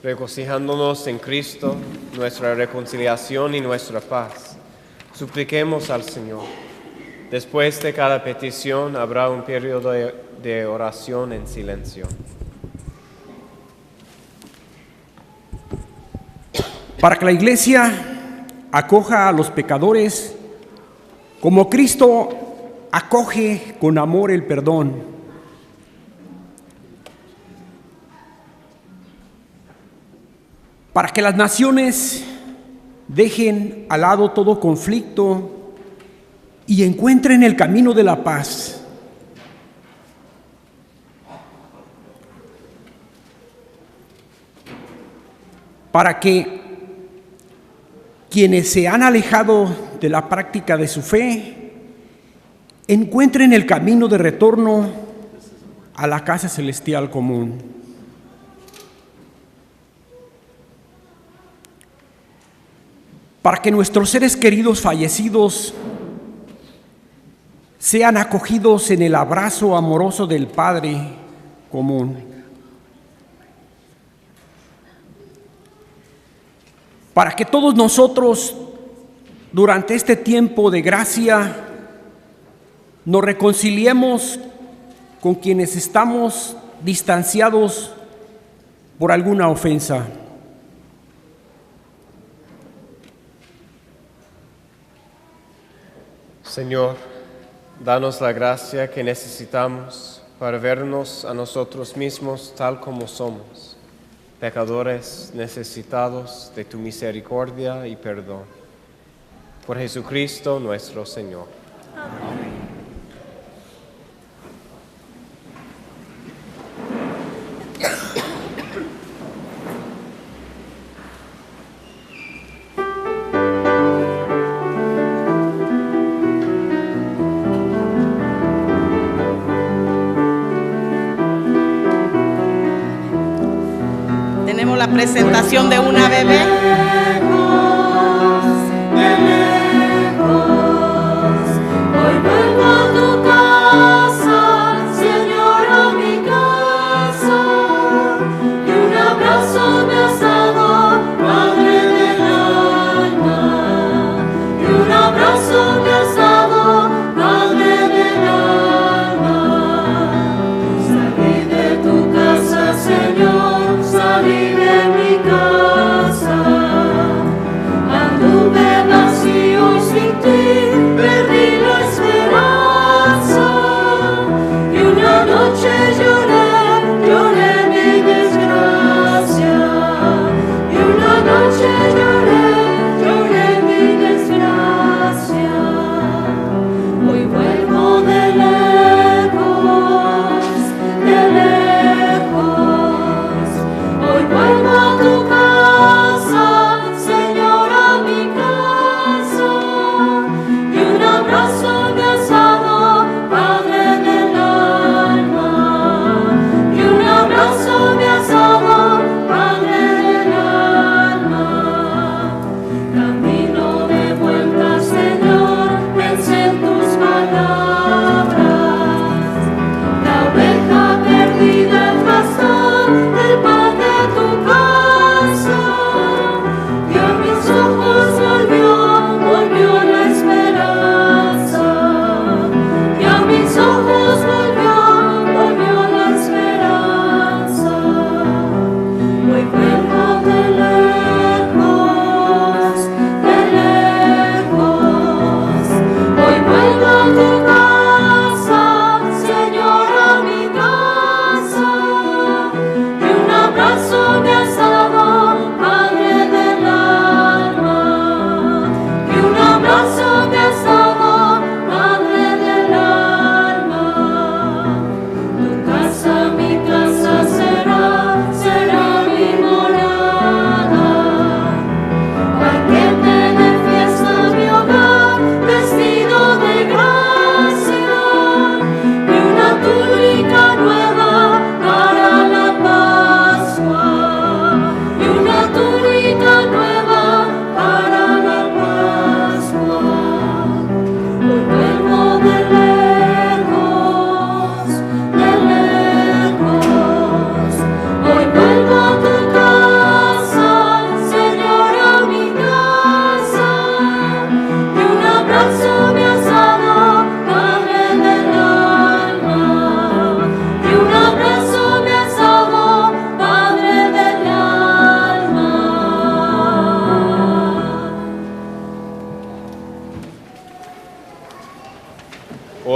Regocijándonos en Cristo, nuestra reconciliación y nuestra paz, supliquemos al Señor. Después de cada petición habrá un periodo de oración en silencio. Para que la Iglesia acoja a los pecadores como Cristo acoge con amor el perdón. Para que las naciones dejen al lado todo conflicto y encuentren el camino de la paz. Para que quienes se han alejado de la práctica de su fe encuentren el camino de retorno a la casa celestial común. Para que nuestros seres queridos fallecidos sean acogidos en el abrazo amoroso del Padre común. Para que todos nosotros, durante este tiempo de gracia, nos reconciliemos con quienes estamos distanciados por alguna ofensa. Señor, danos la gracia que necesitamos para vernos a nosotros mismos tal como somos, pecadores necesitados de tu misericordia y perdón. Por Jesucristo nuestro Señor. Amén. La presentación de una bebé. Hoy vuelvo a tu casa, Señor, a mi casa, y un abrazo me has dado, Padre del alma, y un abrazo me has dado, Padre del alma. Salí de tu casa, Señor, salí de mi casa,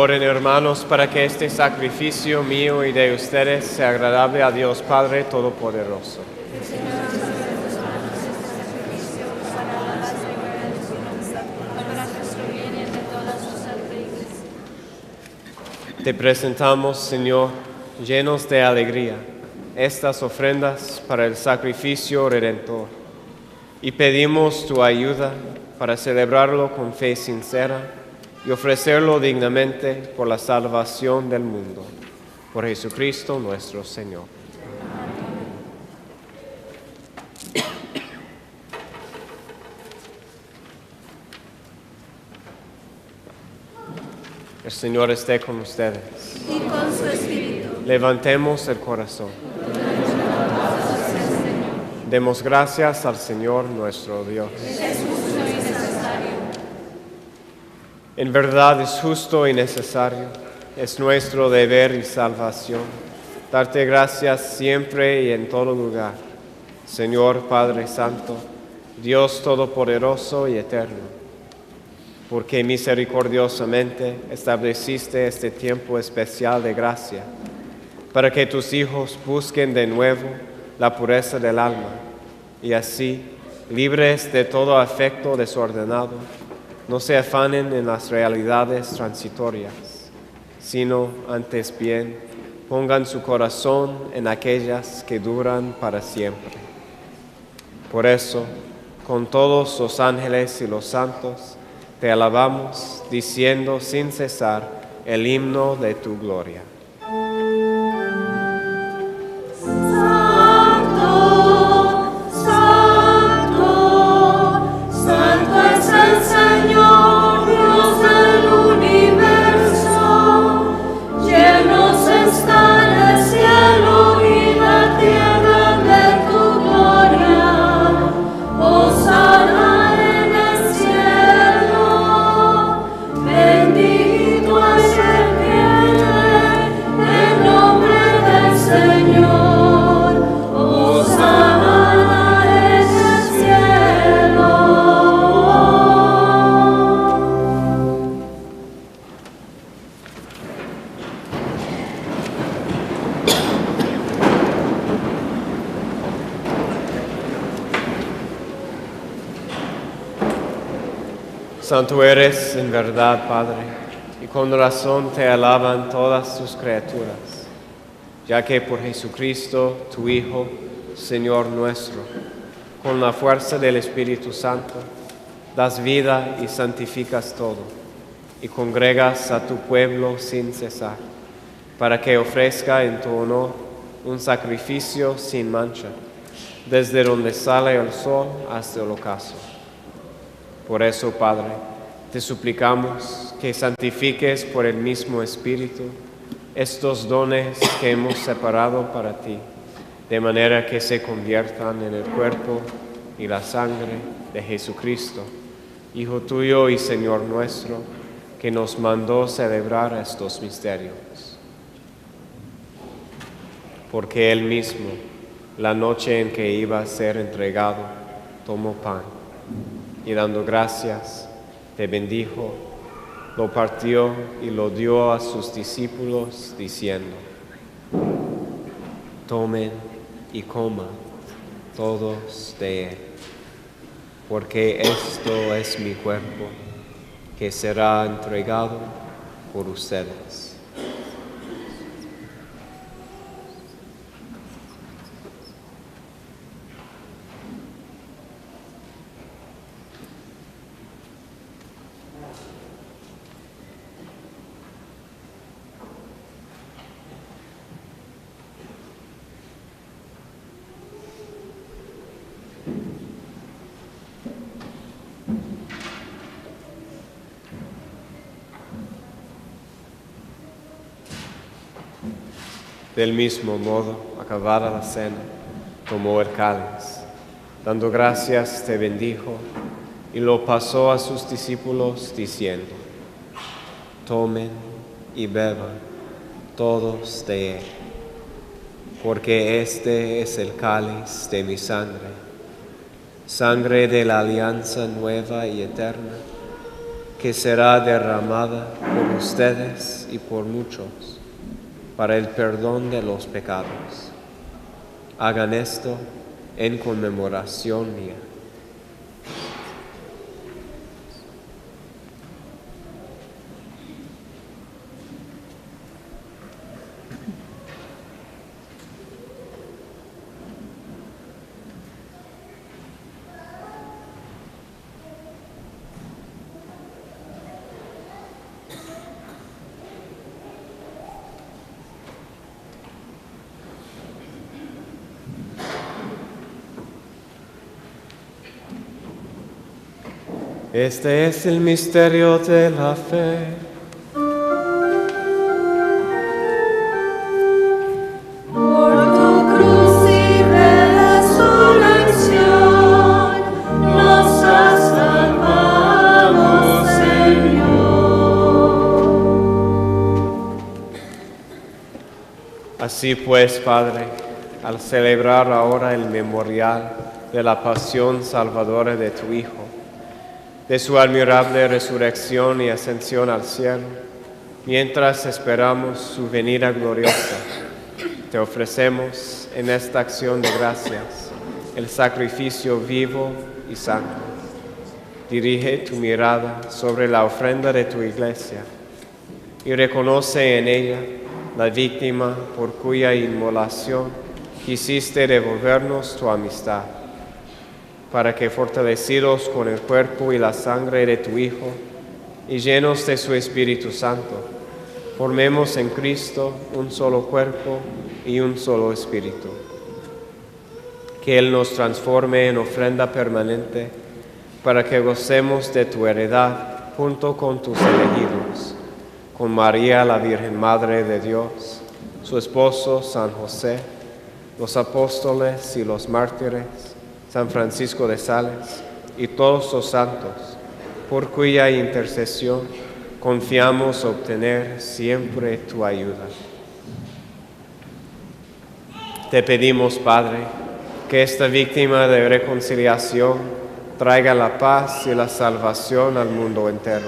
Oren, hermanos, para que este sacrificio mío y de ustedes sea agradable a Dios Padre Todopoderoso. Te presentamos, Señor, llenos de alegría, estas ofrendas para el sacrificio redentor, y pedimos tu ayuda para celebrarlo con fe sincera y ofrecerlo dignamente por la salvación del mundo. Por Jesucristo nuestro Señor. El Señor esté con ustedes. Y con su espíritu. Levantemos el corazón. Demos gracias al Señor nuestro Dios. Es justo y necesario. En verdad es justo y necesario, es nuestro deber y salvación, darte gracias siempre y en todo lugar, Señor Padre Santo, Dios Todopoderoso y Eterno, porque misericordiosamente estableciste este tiempo especial de gracia, para que tus hijos busquen de nuevo la pureza del alma, y así, libres de todo afecto desordenado, no se afanen en las realidades transitorias, sino antes bien pongan su corazón en aquellas que duran para siempre. Por eso, con todos los ángeles y los santos, te alabamos, diciendo sin cesar el himno de tu gloria. Santo eres en verdad, Padre, y con razón te alaban todas tus criaturas, ya que por Jesucristo, tu Hijo, Señor nuestro, con la fuerza del Espíritu Santo, das vida y santificas todo, y congregas a tu pueblo sin cesar, para que ofrezca en tu honor un sacrificio sin mancha, desde donde sale el sol hasta el ocaso. Por eso, Padre, te suplicamos que santifiques por el mismo Espíritu estos dones que hemos separado para ti, de manera que se conviertan en el cuerpo y la sangre de Jesucristo, Hijo tuyo y Señor nuestro, que nos mandó celebrar estos misterios. Porque Él mismo, la noche en que iba a ser entregado, tomó pan, y dando gracias, te bendijo, lo partió y lo dio a sus discípulos, diciendo: tomen y coman todos de él, porque esto es mi cuerpo, que será entregado por ustedes. Del mismo modo, acabada la cena, tomó el cáliz, dando gracias te bendijo, y lo pasó a sus discípulos diciendo: tomen y beban todos de él, porque este es el cáliz de mi sangre, sangre de la alianza nueva y eterna, que será derramada por ustedes y por muchos para el perdón de los pecados. Hagan esto en conmemoración mía. Este es el misterio de la fe. Por tu cruz y resurrección nos has salvado, Señor. Así pues, Padre, al celebrar ahora el memorial de la pasión salvadora de tu Hijo, de su admirable resurrección y ascensión al cielo, mientras esperamos su venida gloriosa, te ofrecemos en esta acción de gracias el sacrificio vivo y santo. Dirige tu mirada sobre la ofrenda de tu iglesia y reconoce en ella la víctima por cuya inmolación quisiste devolvernos tu amistad, para que, fortalecidos con el cuerpo y la sangre de tu Hijo y llenos de su Espíritu Santo, formemos en Cristo un solo cuerpo y un solo espíritu. Que Él nos transforme en ofrenda permanente para que gocemos de tu heredad junto con tus elegidos, con María, la Virgen Madre de Dios, su esposo San José, los apóstoles y los mártires, San Francisco de Sales y todos los santos, por cuya intercesión confiamos obtener siempre tu ayuda. Te pedimos, Padre, que esta víctima de reconciliación traiga la paz y la salvación al mundo entero.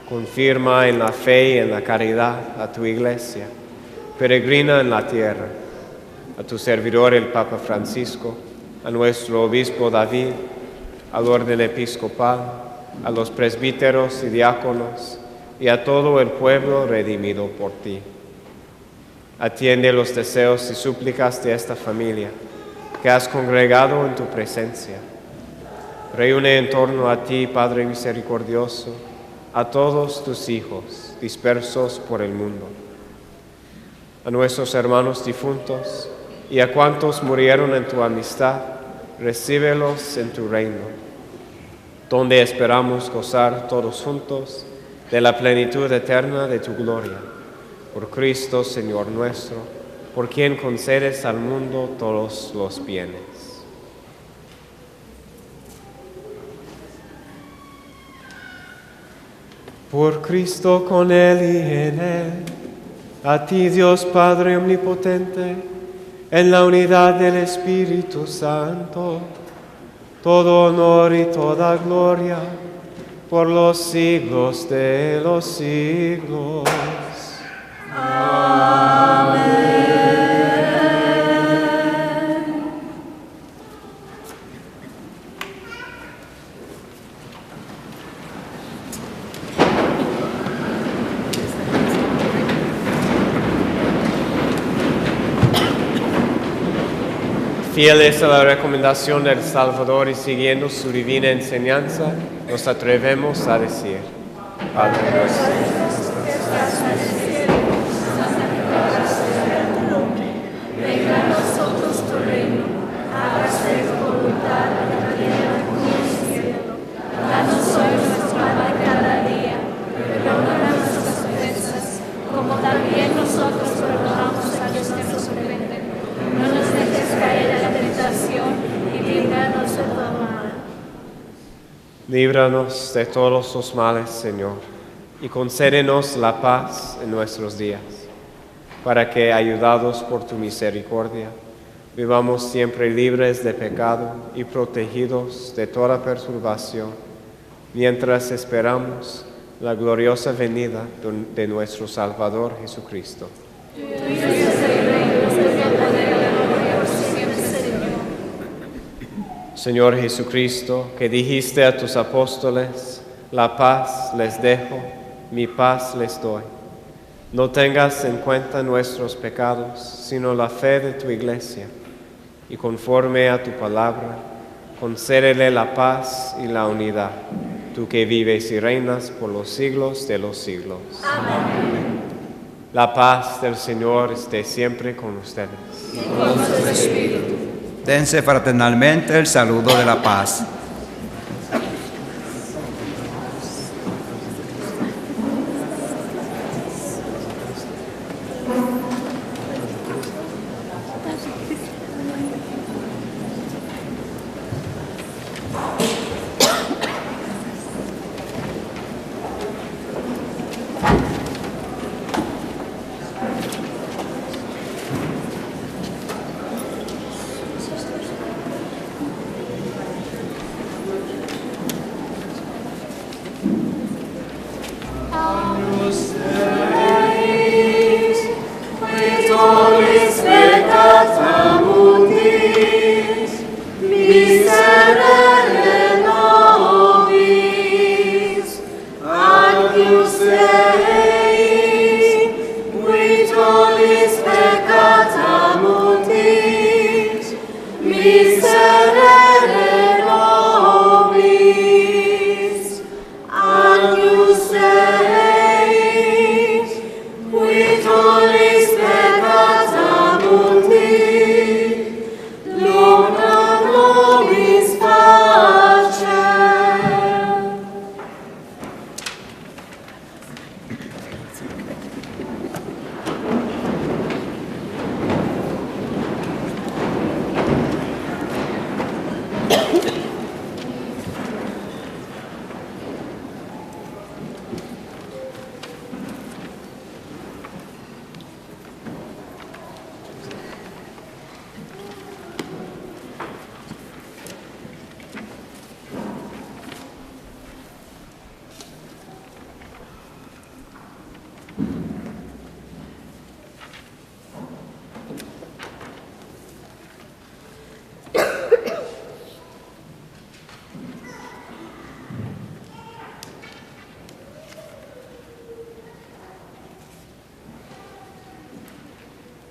Confirma en la fe y en la caridad a tu Iglesia, peregrina en la tierra, a tu servidor el Papa Francisco, a nuestro obispo David, al orden episcopal, a los presbíteros y diáconos, y a todo el pueblo redimido por ti. Atiende los deseos y súplicas de esta familia que has congregado en tu presencia. Reúne en torno a ti, Padre misericordioso, a todos tus hijos dispersos por el mundo, a nuestros hermanos difuntos y a cuantos murieron en tu amistad. Recíbelos en tu reino, donde esperamos gozar todos juntos de la plenitud eterna de tu gloria. Por Cristo, Señor nuestro, por quien concedes al mundo todos los bienes. Por Cristo, con Él y en Él, a ti, Dios Padre omnipotente, en la unidad del Espíritu Santo, todo honor y toda gloria por los siglos de los siglos. Amén. Fieles a la recomendación del Salvador y siguiendo su divina enseñanza, nos atrevemos a decir: Padre nuestro, que estás en el cielo, santificado sea tu nombre. Venga a nosotros tu reino, hágase tu voluntad en la tierra como en el cielo. Danos hoy nuestro pan de cada día, perdona nuestras ofensas, como también nosotros perdonamos a los que nos ofenden. No nos dejes caer en la tentación y líbranos de todo mal. Líbranos de todos los males, Señor, y concédenos la paz en nuestros días, para que, ayudados por tu misericordia, vivamos siempre libres de pecado y protegidos de toda perturbación, mientras esperamos la gloriosa venida de nuestro Salvador Jesucristo. Señor Jesucristo, que dijiste a tus apóstoles, la paz les dejo, mi paz les doy. No tengas en cuenta nuestros pecados, sino la fe de tu iglesia, y conforme a tu palabra, concédele la paz y la unidad, tú que vives y reinas por los siglos de los siglos. Amén. La paz del Señor esté siempre con ustedes. Y con su espíritu. Dense fraternalmente el saludo de la paz.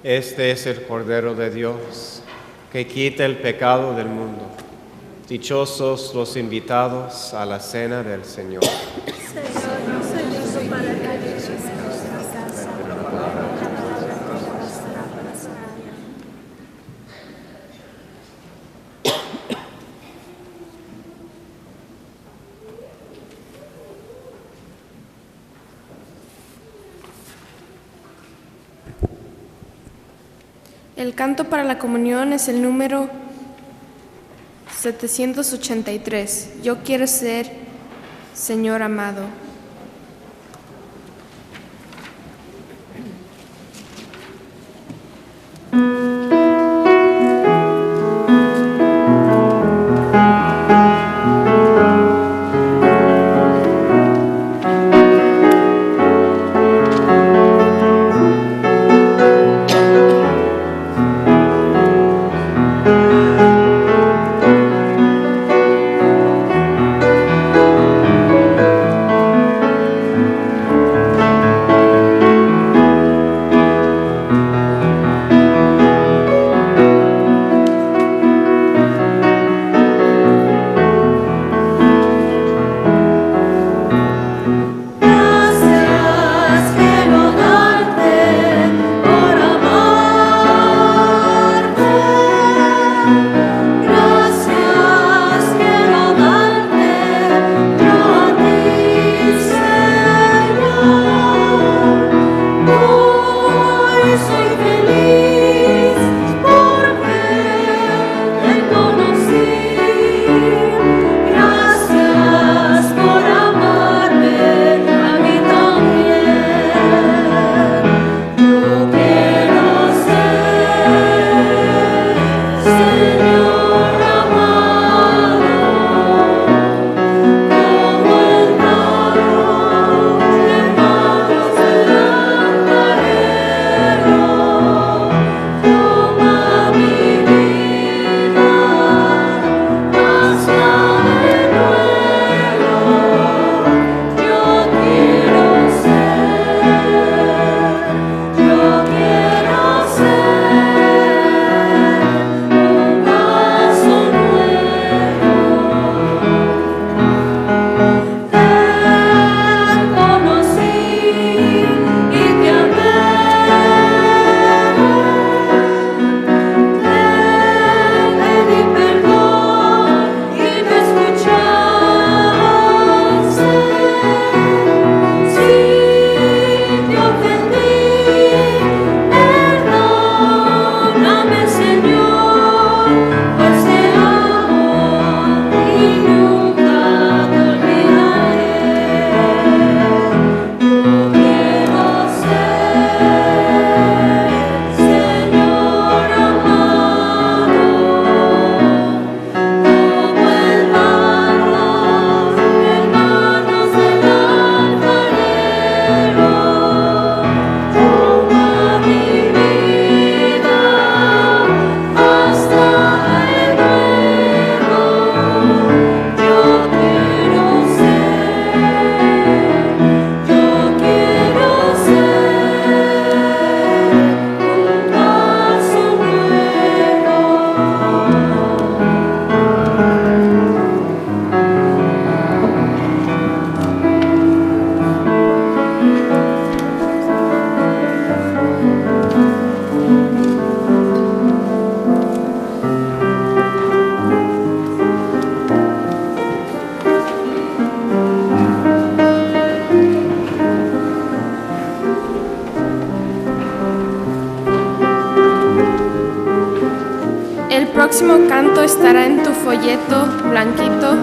Este es el Cordero de Dios, que quita el pecado del mundo. Dichosos los invitados a la cena del Señor. Señor, no soy digno para que entres en nuestra casa, pero la palabra bastará para sanar. El canto para la comunión es el número 783. Yo quiero ser Señor amado. Señor amado, como próximo canto estará en tu folleto blanquito.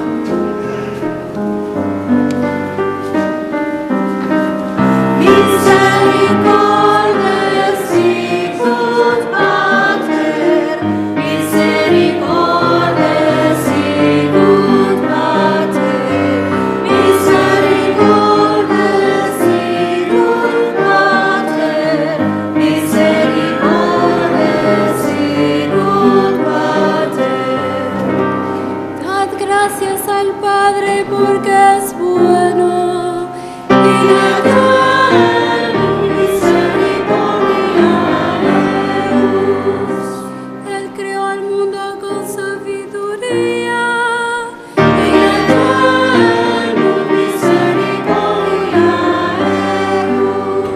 Gracias al Padre porque es bueno y la gran misericordia es. Él creó al mundo con sabiduría y la gran misericordia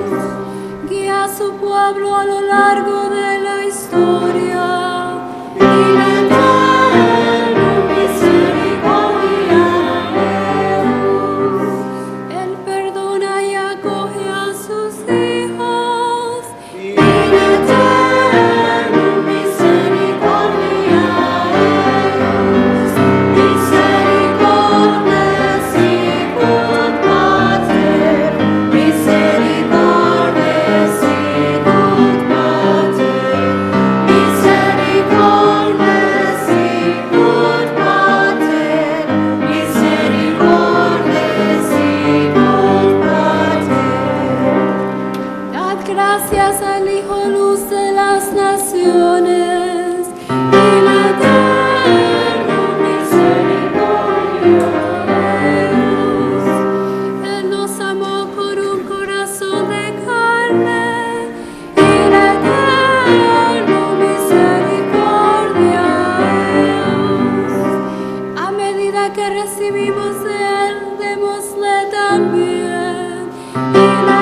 es. Guía a su pueblo a lo largo de la historia y la gracias al Hijo Luz de las Naciones y la eterna misericordia de Dios. Él nos amó con un corazón de carne y la eterna misericordia de Dios. A medida que recibimos de Él, démosle también y la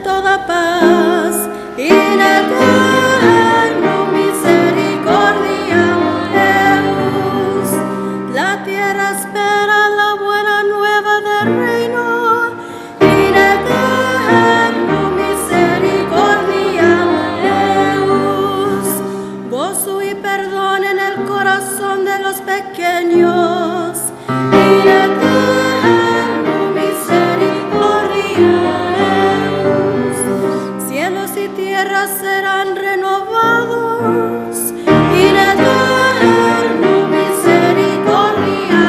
toda paz y la eterna misericordia de Dios. La tierra espera la buena nueva del reino y la eterna misericordia de Dios. Gozo y perdón en el corazón de los pequeños y la eterna misericordia. Y tierras serán renovados y la eterna misericordia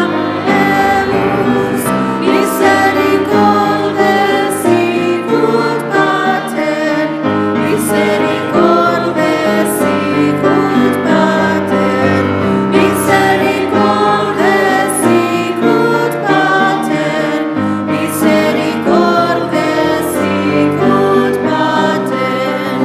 de Dios. Misericordia sicut pater, misericordia sicut pater, misericordia sicut pater, misericordia sicut pater.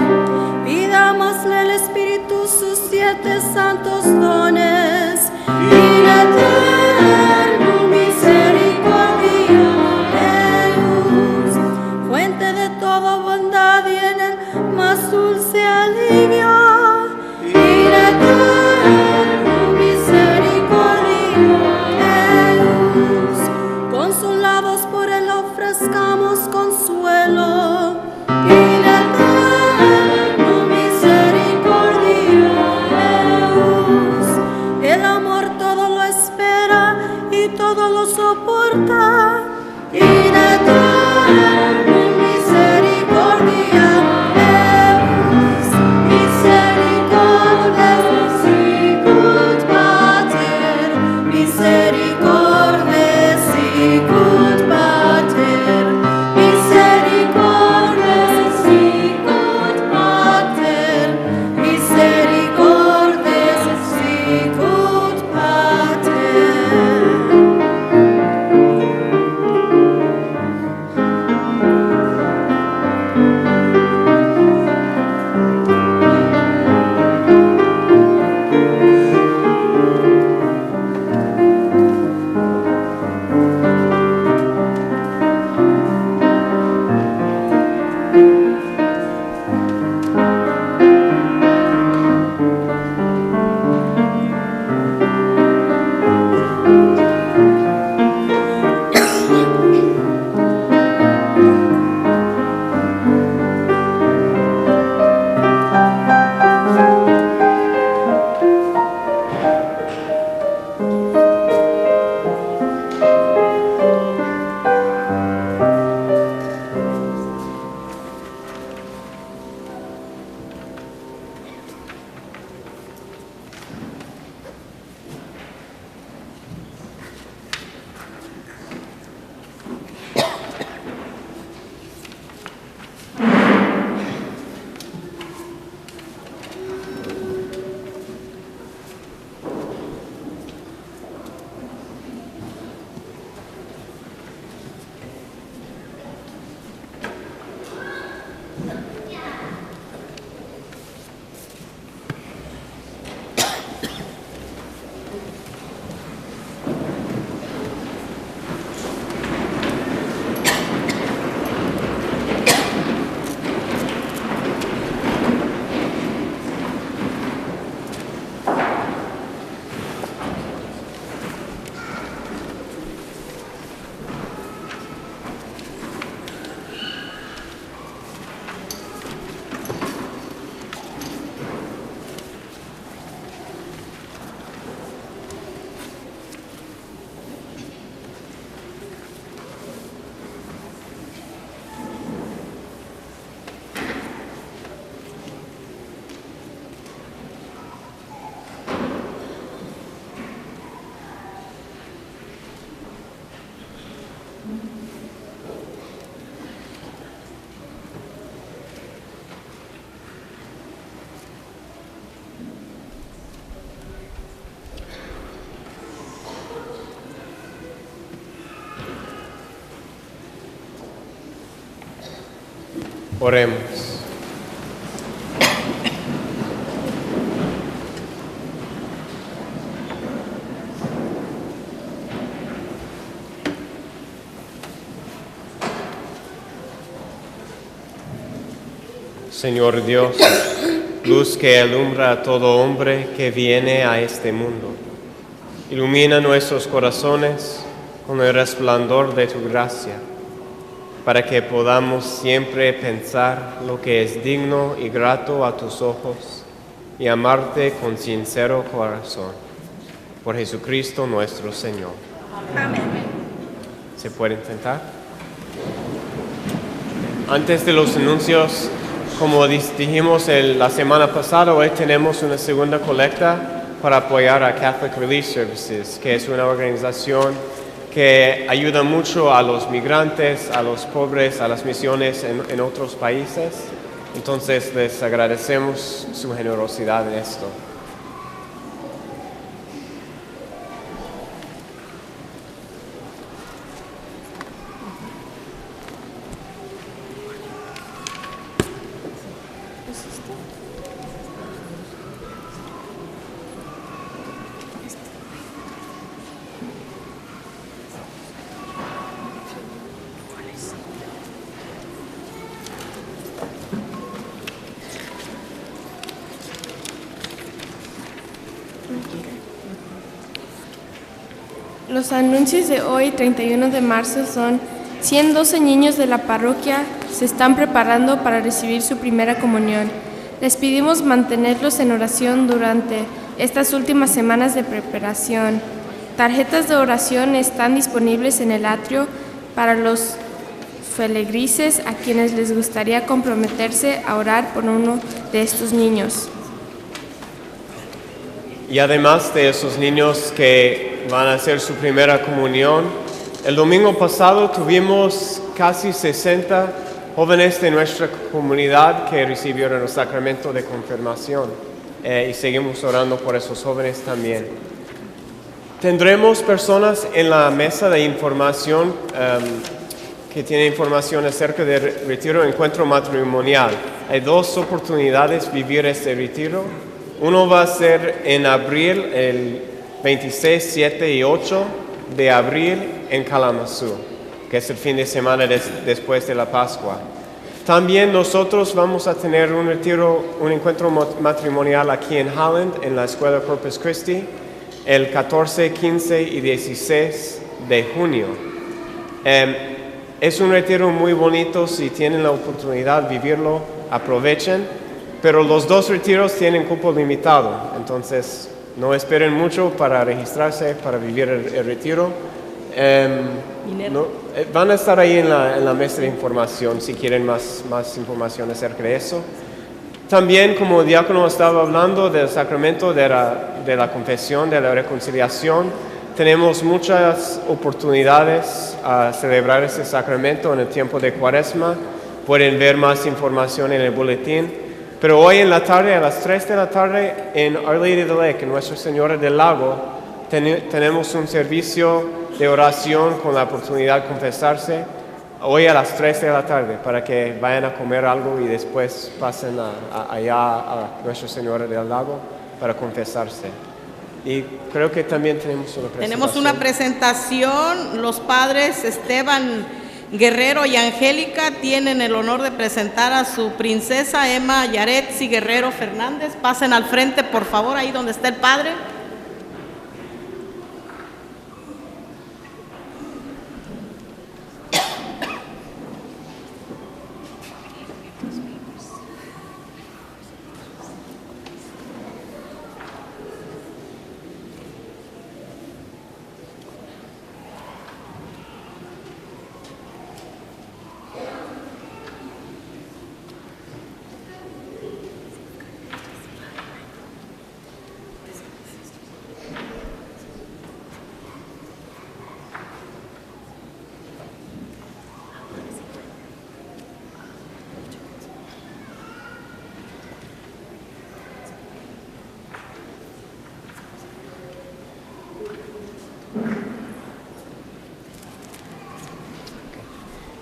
Pidámosle al Espíritu sus 7 santos dones y la eterna misericordia de Dios, fuente de toda bondad y en el más dulce alivio y la eterna misericordia de Dios. Consolados por Él ofrezcamos consuelo y la eterna misericordia de Dios. El amor todo lo espera y todo lo soporta y la eterna misericordia de Dios. Misericordia sicut pater, misericordia sicut pater, misericordia sicut pater, misericordia sicut pater. Oremos. Señor Dios, luz que alumbra a todo hombre que viene a este mundo, ilumina nuestros corazones con el resplandor de tu gracia, para que podamos siempre pensar lo que es digno y grato a tus ojos y amarte con sincero corazón. Por Jesucristo nuestro Señor. Amén. ¿Se pueden sentar? Antes de los anuncios, como dijimos la semana pasada, hoy tenemos una segunda colecta para apoyar a Catholic Relief Services, que es una organización que ayuda mucho a los migrantes, a los pobres, a las misiones en otros países. Entonces les agradecemos su generosidad en esto. Los anuncios de hoy, 31 de marzo, son 112 niños de la parroquia se están preparando para recibir su primera comunión. Les pedimos mantenerlos en oración durante estas últimas semanas de preparación. Tarjetas de oración están disponibles en el atrio para los feligreses a quienes les gustaría comprometerse a orar por uno de estos niños. Y además de esos niños que van a hacer su primera comunión, el domingo pasado tuvimos casi 60 jóvenes de nuestra comunidad que recibieron el sacramento de confirmación y seguimos orando por esos jóvenes también. Tendremos personas en la mesa de información que tienen información acerca del retiro encuentro matrimonial. Hay 2 oportunidades de vivir este retiro. Uno va a ser en abril, el 26, 7 y 8 de abril en Kalamazoo, que es el fin de semana después de la Pascua. También nosotros vamos a tener un retiro, un encuentro matrimonial aquí en Holland, en la Escuela Corpus Christi, el 14, 15 y 16 de junio. Es un retiro muy bonito, si tienen la oportunidad de vivirlo, aprovechen. Pero los 2 retiros tienen cupo limitado, entonces no esperen mucho para registrarse, para vivir el retiro. Van a estar ahí en la mesa de información si quieren más información acerca de eso. También, como el diácono estaba hablando del sacramento de la confesión, de la reconciliación, tenemos muchas oportunidades a celebrar ese sacramento en el tiempo de Cuaresma. Pueden ver más información en el boletín. Pero hoy en la tarde, a las 3 de la tarde, en Our Lady of the Lake, en Nuestra Señora del Lago, tenemos un servicio de oración con la oportunidad de confesarse. Hoy a las 3 de la tarde, para que vayan a comer algo y después pasen allá a Nuestra Señora del Lago para confesarse. Y creo que también tenemos una presentación. Tenemos una presentación. Los padres Esteban Guerrero y Angélica tienen el honor de presentar a su princesa Emma Yaretsi Guerrero Fernández. Pasen al frente, por favor, ahí donde está el padre.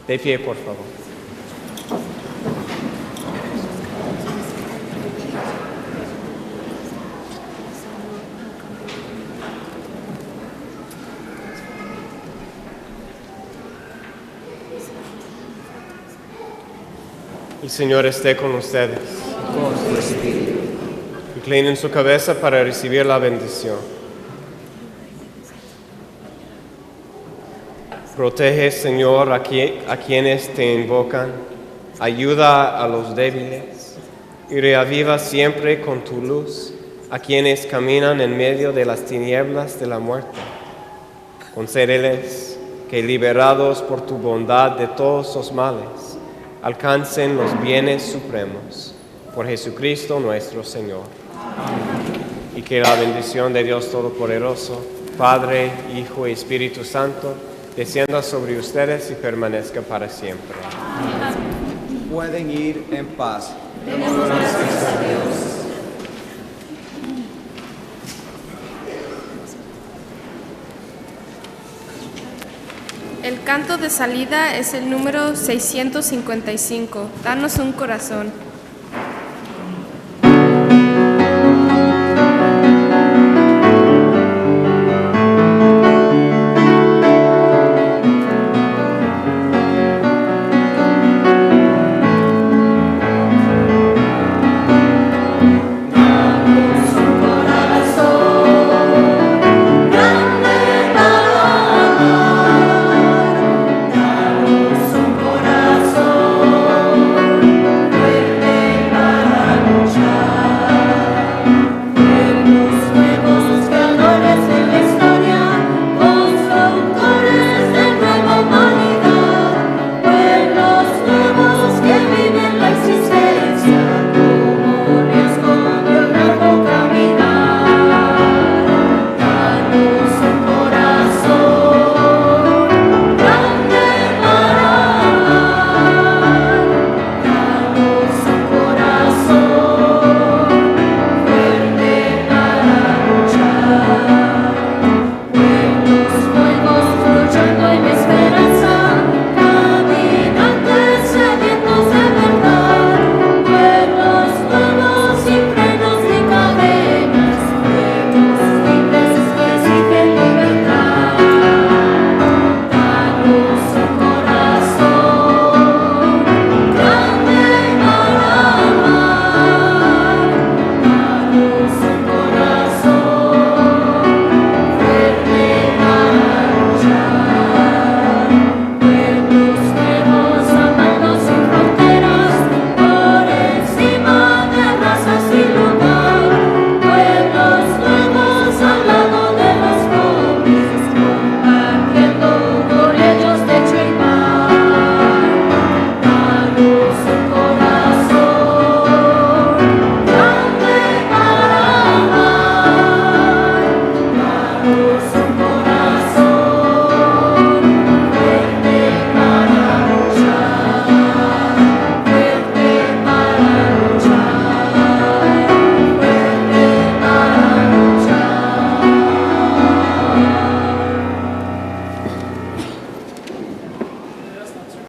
De pie, por favor. El Señor esté con ustedes. Inclinen su cabeza para recibir la bendición. Protege, Señor, a quienes te invocan. Ayuda a los débiles y reaviva siempre con tu luz a quienes caminan en medio de las tinieblas de la muerte. Concédeles que, liberados por tu bondad de todos los males, alcancen los bienes supremos. Por Jesucristo nuestro Señor. Amén. Y que la bendición de Dios Todopoderoso, Padre, Hijo y Espíritu Santo, descienda sobre ustedes y permanezca para siempre. Amén. Pueden ir en paz. Demos gracias a Dios. El canto de salida es el número 655. Danos un corazón.